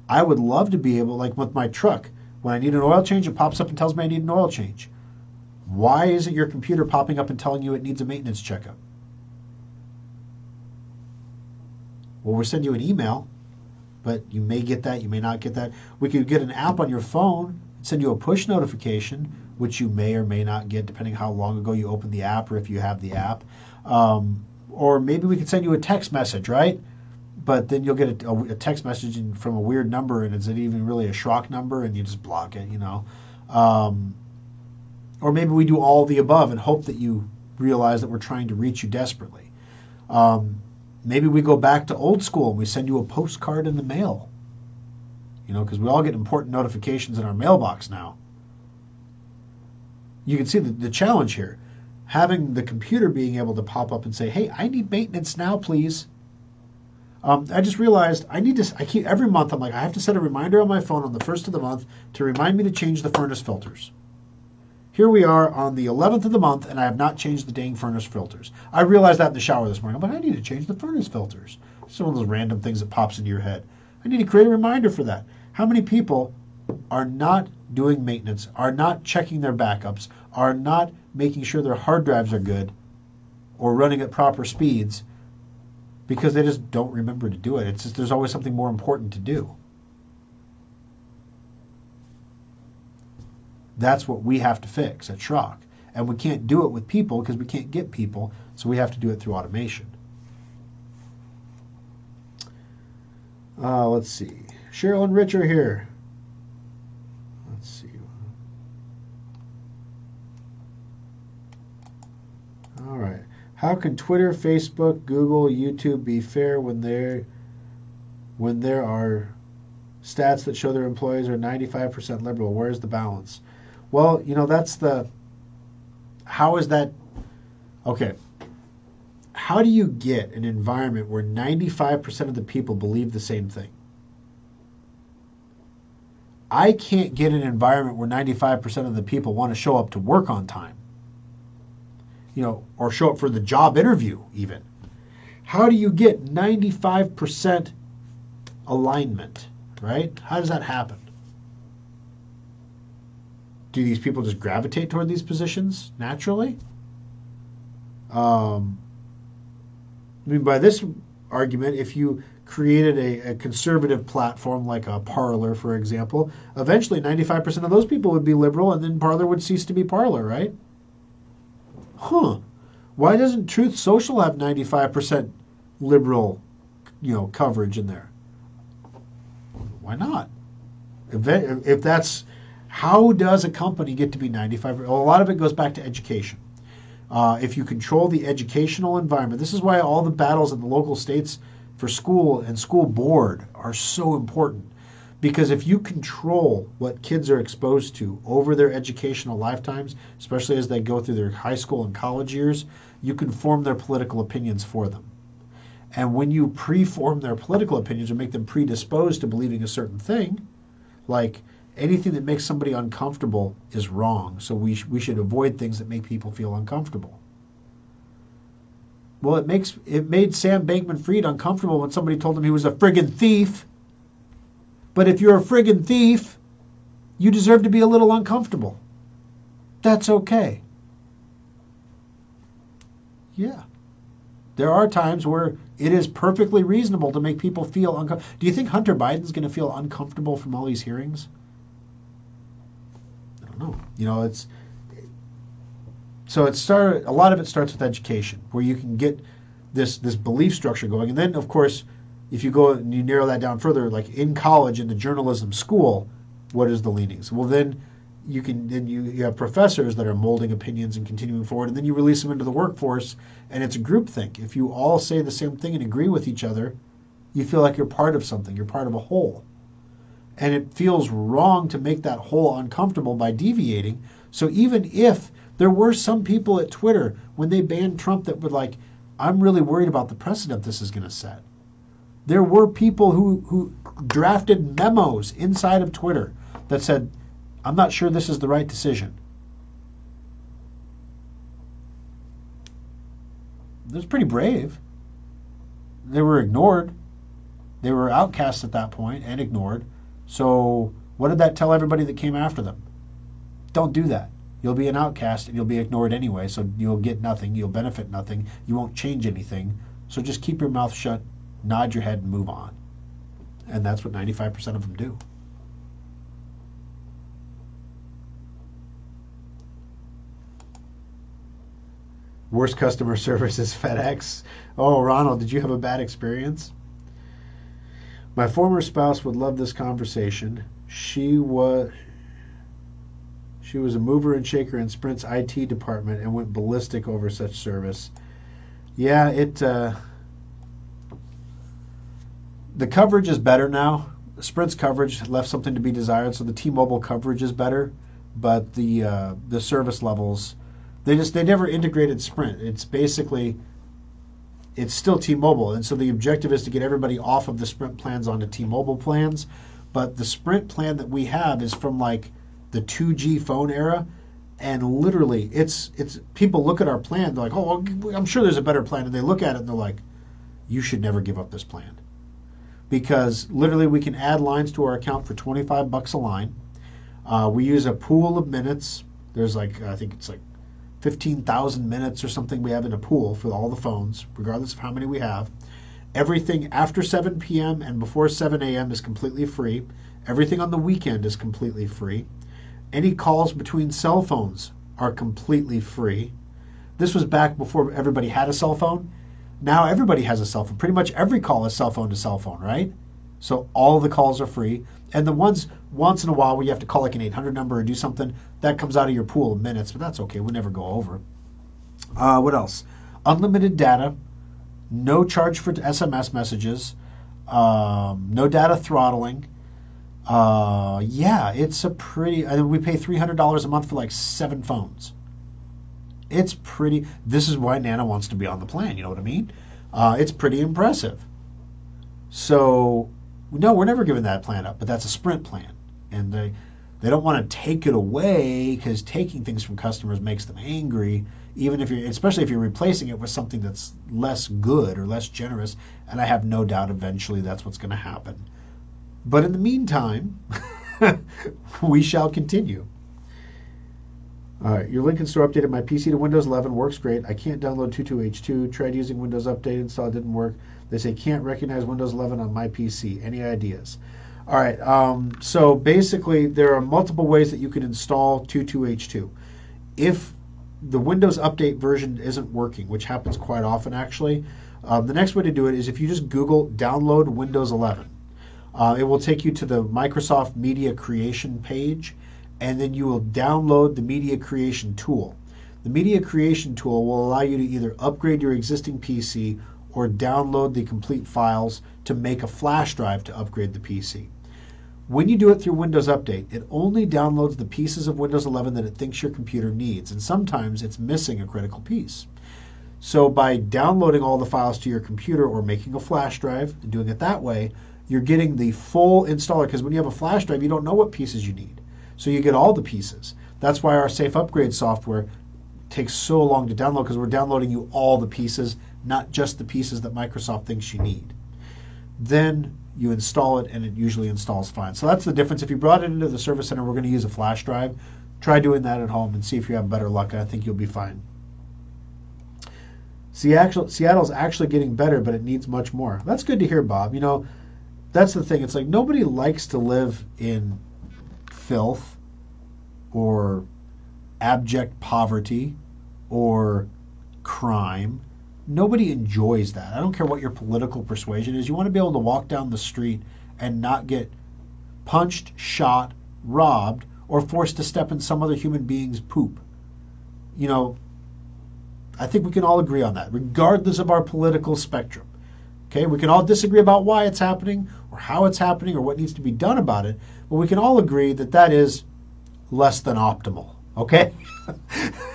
I would love to be able, like with my truck, when I need an oil change, it pops up and tells me I need an oil change. Why isn't your computer popping up and telling you it needs a maintenance checkup? Well, we'll send you an email, but you may get that, you may not get that. We could get an app on your phone, send you a push notification which you may or may not get depending how long ago you opened the app or if you have the app. Or maybe we could send you a text message, right? But then you'll get a text message from a weird number, and is it even really a Schrock number, and you just block it, Or maybe we do all the above and hope that you realize that we're trying to reach you desperately. Maybe we go back to old school and we send you a postcard in the mail. Because we all get important notifications in our mailbox now. You can see the challenge here. Having the computer being able to pop up and say, hey, I need maintenance now, please. I just realized every month I'm like, I have to set a reminder on my phone on the 1st of the month to remind me to change the furnace filters. Here we are on the 11th of the month, and I have not changed the dang furnace filters. I realized that in the shower this morning. I'm like, I need to change the furnace filters. It's one of those random things that pops into your head. I need to create a reminder for that. How many people are not doing maintenance, are not checking their backups, are not making sure their hard drives are good or running at proper speeds because they just don't remember to do it? It's just there's always something more important to do. That's what we have to fix at Schrock. And we can't do it with people because we can't get people, so we have to do it through automation. Let's see. Cheryl and Rich are here. Let's see. All right. How can Twitter, Facebook, Google, YouTube be fair when there are stats that show their employees are 95% liberal? Where's the balance? Well, how is that? Okay. How do you get an environment where 95% of the people believe the same thing? I can't get an environment where 95% of the people want to show up to work on time. Or show up for the job interview even. How do you get 95% alignment, right? How does that happen? Do these people just gravitate toward these positions naturally? By this argument, if you created a conservative platform like a Parler, for example, eventually 95% of those people would be liberal, and then Parler would cease to be Parler, right? Why doesn't Truth Social have 95% liberal, coverage in there? Why not? If that's, how does a company get to be 95? Well, a lot of it goes back to education. If you control the educational environment, this is why all the battles in the local states for school and school board are so important. Because if you control what kids are exposed to over their educational lifetimes, especially as they go through their high school and college years, you can form their political opinions for them. And when you pre-form their political opinions or make them predisposed to believing a certain thing, like anything that makes somebody uncomfortable is wrong, so we should avoid things that make people feel uncomfortable. Well, it made Sam Bankman-Fried uncomfortable when somebody told him he was a friggin' thief. But if you're a friggin' thief, you deserve to be a little uncomfortable. That's okay. Yeah. There are times where it is perfectly reasonable to make people feel uncomfortable. Do you think Hunter Biden's going to feel uncomfortable from all these hearings? I don't know. A lot of it starts with education, where you can get this belief structure going. And then, of course, if you go and you narrow that down further, like in college, in the journalism school, what is the leanings? Well, then you have professors that are molding opinions and continuing forward, and then you release them into the workforce, and it's a groupthink. If you all say the same thing and agree with each other, you feel like you're part of something. You're part of a whole. And it feels wrong to make that whole uncomfortable by deviating. So even if there were some people at Twitter, when they banned Trump, that were like, I'm really worried about the precedent this is going to set. There were people who drafted memos inside of Twitter that said, I'm not sure this is the right decision. It was pretty brave. They were ignored. They were outcasts at that point and ignored. So what did that tell everybody that came after them? Don't do that. You'll be an outcast and you'll be ignored anyway, so you'll get nothing. You'll benefit nothing. You won't change anything. So just keep your mouth shut, nod your head, and move on. And that's what 95% of them do. Worst customer service is FedEx. Oh, Ronald, did you have a bad experience? My former spouse would love this conversation. She was a mover and shaker in Sprint's IT department and went ballistic over such service. Yeah, the coverage is better now. Sprint's coverage left something to be desired, so the T-Mobile coverage is better, but the service levels, they never integrated Sprint. It's still T-Mobile, and so the objective is to get everybody off of the Sprint plans onto T-Mobile plans. But the Sprint plan that we have is from like the 2G phone era, and literally, it's people look at our plan, they're like, oh, well, I'm sure there's a better plan, and they look at it and they're like, you should never give up this plan. Because literally we can add lines to our account for $25 a line. We use a pool of minutes. There's I think it's 15,000 minutes or something we have in a pool for all the phones, regardless of how many we have. Everything after 7 p.m. and before 7 a.m. is completely free. Everything on the weekend is completely free. Any calls between cell phones are completely free. This was back before everybody had a cell phone. Now everybody has a cell phone. Pretty much every call is cell phone to cell phone, right? So all the calls are free. And the ones once in a while where you have to call like an 800 number or do something, that comes out of your pool of minutes, but that's okay. We'll never go over. What else? Unlimited data. No charge for SMS messages. No data throttling. Yeah, it's a pretty... we pay $300 a month for like 7 phones. It's pretty... This is why Nana wants to be on the plan, you know what I mean? It's pretty impressive. So, no, we're never giving that plan up, but that's a Sprint plan. And they don't want to take it away because taking things from customers makes them angry, especially if you're replacing it with something that's less good or less generous. And I have no doubt eventually that's what's going to happen. But in the meantime, we shall continue. All right, your Lincoln Store updated my PC to Windows 11. Works great. I can't download 22H2. Tried using Windows Update install. It didn't work. They say can't recognize Windows 11 on my PC. Any ideas? All right, so basically there are multiple ways that you can install 22H2. If the Windows Update version isn't working, which happens quite often actually, the next way to do it is if you just Google download Windows 11. It will take you to the Microsoft Media Creation page, and then you will download the Media Creation tool. The Media Creation tool will allow you to either upgrade your existing PC or download the complete files to make a flash drive to upgrade the PC. When you do it through Windows Update, it only downloads the pieces of Windows 11 that it thinks your computer needs, and sometimes it's missing a critical piece. So by downloading all the files to your computer or making a flash drive and doing it that way, you're getting the full installer, because when you have a flash drive, you don't know what pieces you need. So you get all the pieces. That's why our Safe Upgrade software takes so long to download, because we're downloading you all the pieces, not just the pieces that Microsoft thinks you need. Then you install it, and it usually installs fine. So that's the difference. If you brought it into the service center, we're going to use a flash drive. Try doing that at home and see if you have better luck. I think you'll be fine. Seattle's actually getting better, but it needs much more. That's good to hear, Bob. You know, that's the thing. It's like nobody likes to live in filth or abject poverty or crime. Nobody enjoys that. I don't care what your political persuasion is. You want to be able to walk down the street and not get punched, shot, robbed, or forced to step in some other human being's poop. You know, I think we can all agree on that, regardless of our political spectrum. Okay, we can all disagree about why it's happening or how it's happening or what needs to be done about it, but we can all agree that that is less than optimal. Okay?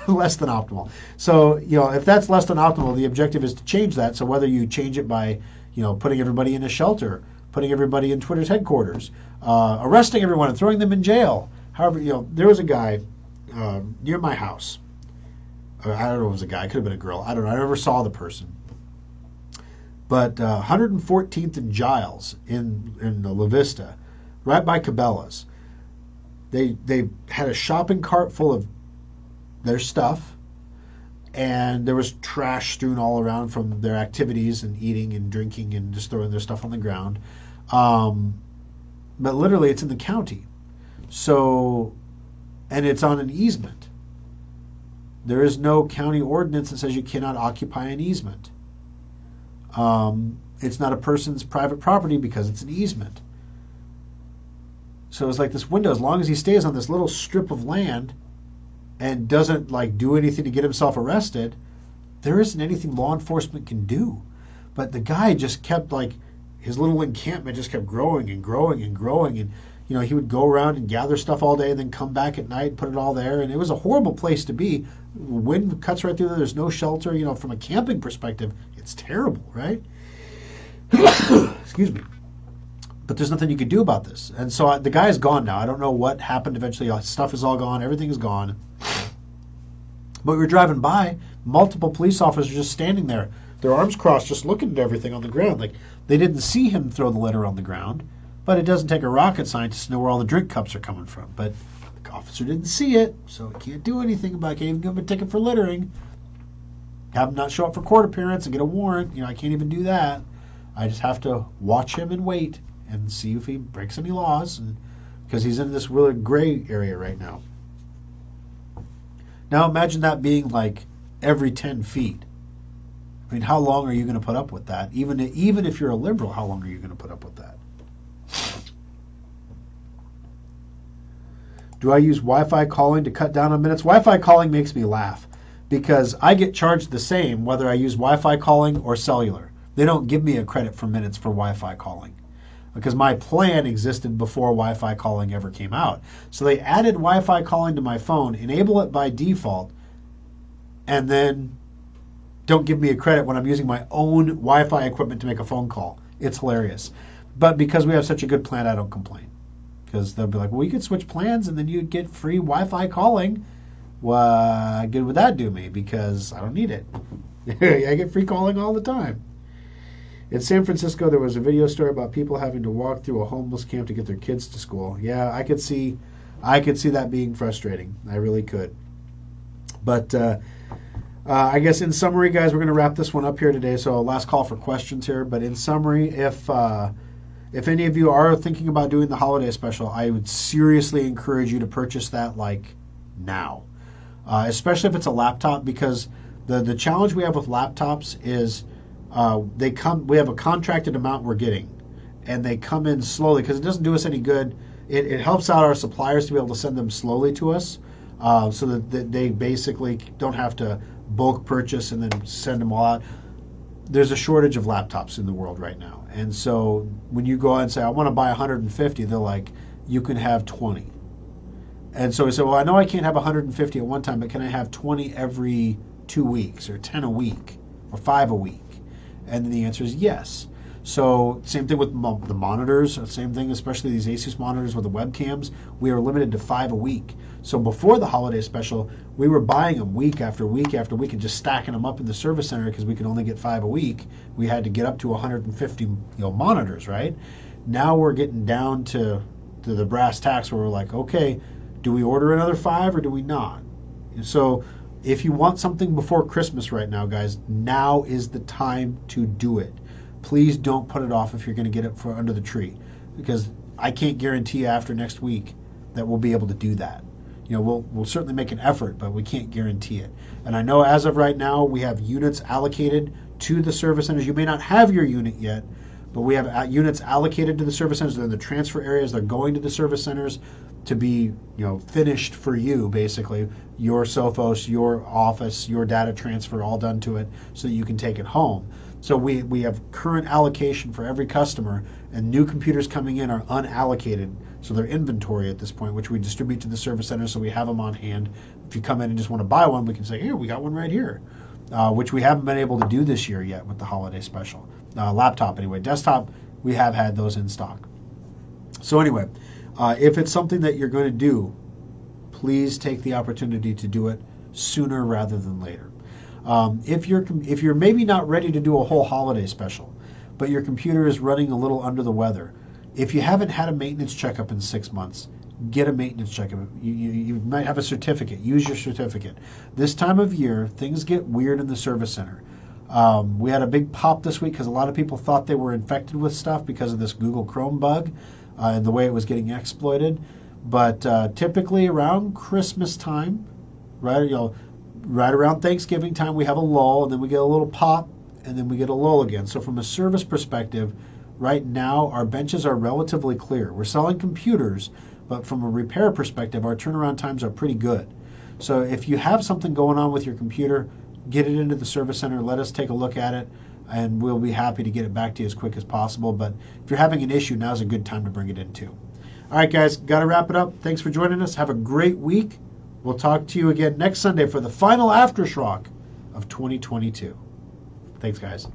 Less than optimal. So, you know, if that's less than optimal, the objective is to change that. So whether you change it by, you know, putting everybody in a shelter, putting everybody in Twitter's headquarters, arresting everyone and throwing them in jail. However, you know, there was a guy near my house. I don't know if it was a guy. It could have been a girl. I don't know. I never saw the person. But 114th and Giles in La Vista, right by Cabela's, they had a shopping cart full of their stuff, and there was trash strewn all around from their activities and eating and drinking and just throwing their stuff on the ground. But literally, it's in the county. So, and it's on an easement. there is no county ordinance that says you cannot occupy an easement. It's not a person's private property because it's an easement. So it's like this window, as long as he stays on this little strip of land and doesn't like do anything to get himself arrested, there isn't anything law enforcement can do. But the guy just kept like, his little encampment just kept growing and growing and growing. And, you know, he would go around and gather stuff all day and then come back at night and put it all there. And it was a horrible place to be. Wind cuts right through there. There's no shelter. You know, from a camping perspective, it's terrible, right? Excuse me. But there's nothing you could do about this. And so the guy is gone now. I don't know what happened eventually. His stuff is all gone. Everything is gone. But we were driving by. Multiple police officers just standing there, their arms crossed, just looking at everything on the ground. Like, they didn't see him throw the litter on the ground. But it doesn't take a rocket scientist to know where all the drink cups are coming from. But the officer didn't see it, so he can't do anything about it. Can't even give him a ticket for littering. Have him not show up for court appearance and get a warrant. You know, I can't even do that. I just have to watch him and wait and see if he breaks any laws, and because he's in this really gray area right now. Now imagine that being like every 10 feet. I mean, how long are you going to put up with that? Even if you're a liberal, how long are you going to put up with that? Do I use Wi-Fi calling to cut down on minutes? Wi-Fi calling makes me laugh because I get charged the same whether I use Wi-Fi calling or cellular. They don't give me a credit for minutes for Wi-Fi calling because my plan existed before Wi-Fi calling ever came out. So they added Wi-Fi calling to my phone, enable it by default, and then don't give me a credit when I'm using my own Wi-Fi equipment to make a phone call. It's hilarious. But because we have such a good plan, I don't complain. Because they'll be like, well, you could switch plans and then you'd get free Wi-Fi calling. What good would that do me? Because I don't need it. I get free calling all the time. In San Francisco, there was a video story about people having to walk through a homeless camp to get their kids to school. Yeah, I could see that being frustrating. I really could. But I guess in summary, guys, we're going to wrap this one up here today. So last call for questions here. But in summary, if any of you are thinking about doing the holiday special, I would seriously encourage you to purchase that like now, especially if it's a laptop, because the challenge we have with laptops is we have a contracted amount we're getting, and they come in slowly because it doesn't do us any good. It helps out our suppliers to be able to send them slowly to us, so that they basically don't have to bulk purchase and then send them all out. There's a shortage of laptops in the world right now, and so when you go out and say I want to buy 150, they're like, you can have 20. And so we say, well, I know I can't have 150 at one time, but can I have 20 every 2 weeks, or 10 a week, or 5 a week? And then the answer is yes. So same thing with the monitors, same thing, especially these Asus monitors with the webcams. We are limited to 5 a week. So before the holiday special, we were buying them week after week after week and just stacking them up in the service center because we could only get 5 a week. We had to get up to 150 monitors, right? Now we're getting down to the brass tacks where we're like, okay, do we order another 5 or do we not? So if you want something before Christmas right now, guys, now is the time to do it. Please don't put it off if you're going to get it for under the tree, because I can't guarantee you after next week that we'll be able to do that. We'll certainly make an effort, but we can't guarantee it. And I know as of right now, we have units allocated to the service centers. You may not have your unit yet, but we have units allocated to the service centers. They're in the transfer areas. They're going to the service centers to be, finished for you, basically. Your Sophos, your office, your data transfer, all done to it so that you can take it home. So we have current allocation for every customer, and new computers coming in are unallocated. So they're inventory at this point, which we distribute to the service center so we have them on hand. If you come in and just want to buy one, we can say, here, we got one right here, which we haven't been able to do this year yet with the holiday special. Laptop, anyway. Desktop, we have had those in stock. So anyway, if it's something that you're going to do, please take the opportunity to do it sooner rather than later. If you're maybe not ready to do a whole holiday special, but your computer is running a little under the weather, if you haven't had a maintenance checkup in 6 months, get a maintenance checkup. You might have a certificate. Use your certificate. This time of year, things get weird in the service center. We had a big pop this week because a lot of people thought they were infected with stuff because of this Google Chrome bug and the way it was getting exploited. But typically around Christmas time, right? right around Thanksgiving time, we have a lull, and then we get a little pop, and then we get a lull again. So from a service perspective, right now our benches are relatively clear. We're selling computers, but from a repair perspective, our turnaround times are pretty good. So if you have something going on with your computer, get it into the service center, let us take a look at it, and we'll be happy to get it back to you as quick as possible. But if you're having an issue, now's a good time to bring it in too. All right, guys, got to wrap it up. Thanks for joining us. Have a great week. We'll talk to you again next Sunday for the final After Schrock of 2022. Thanks, guys.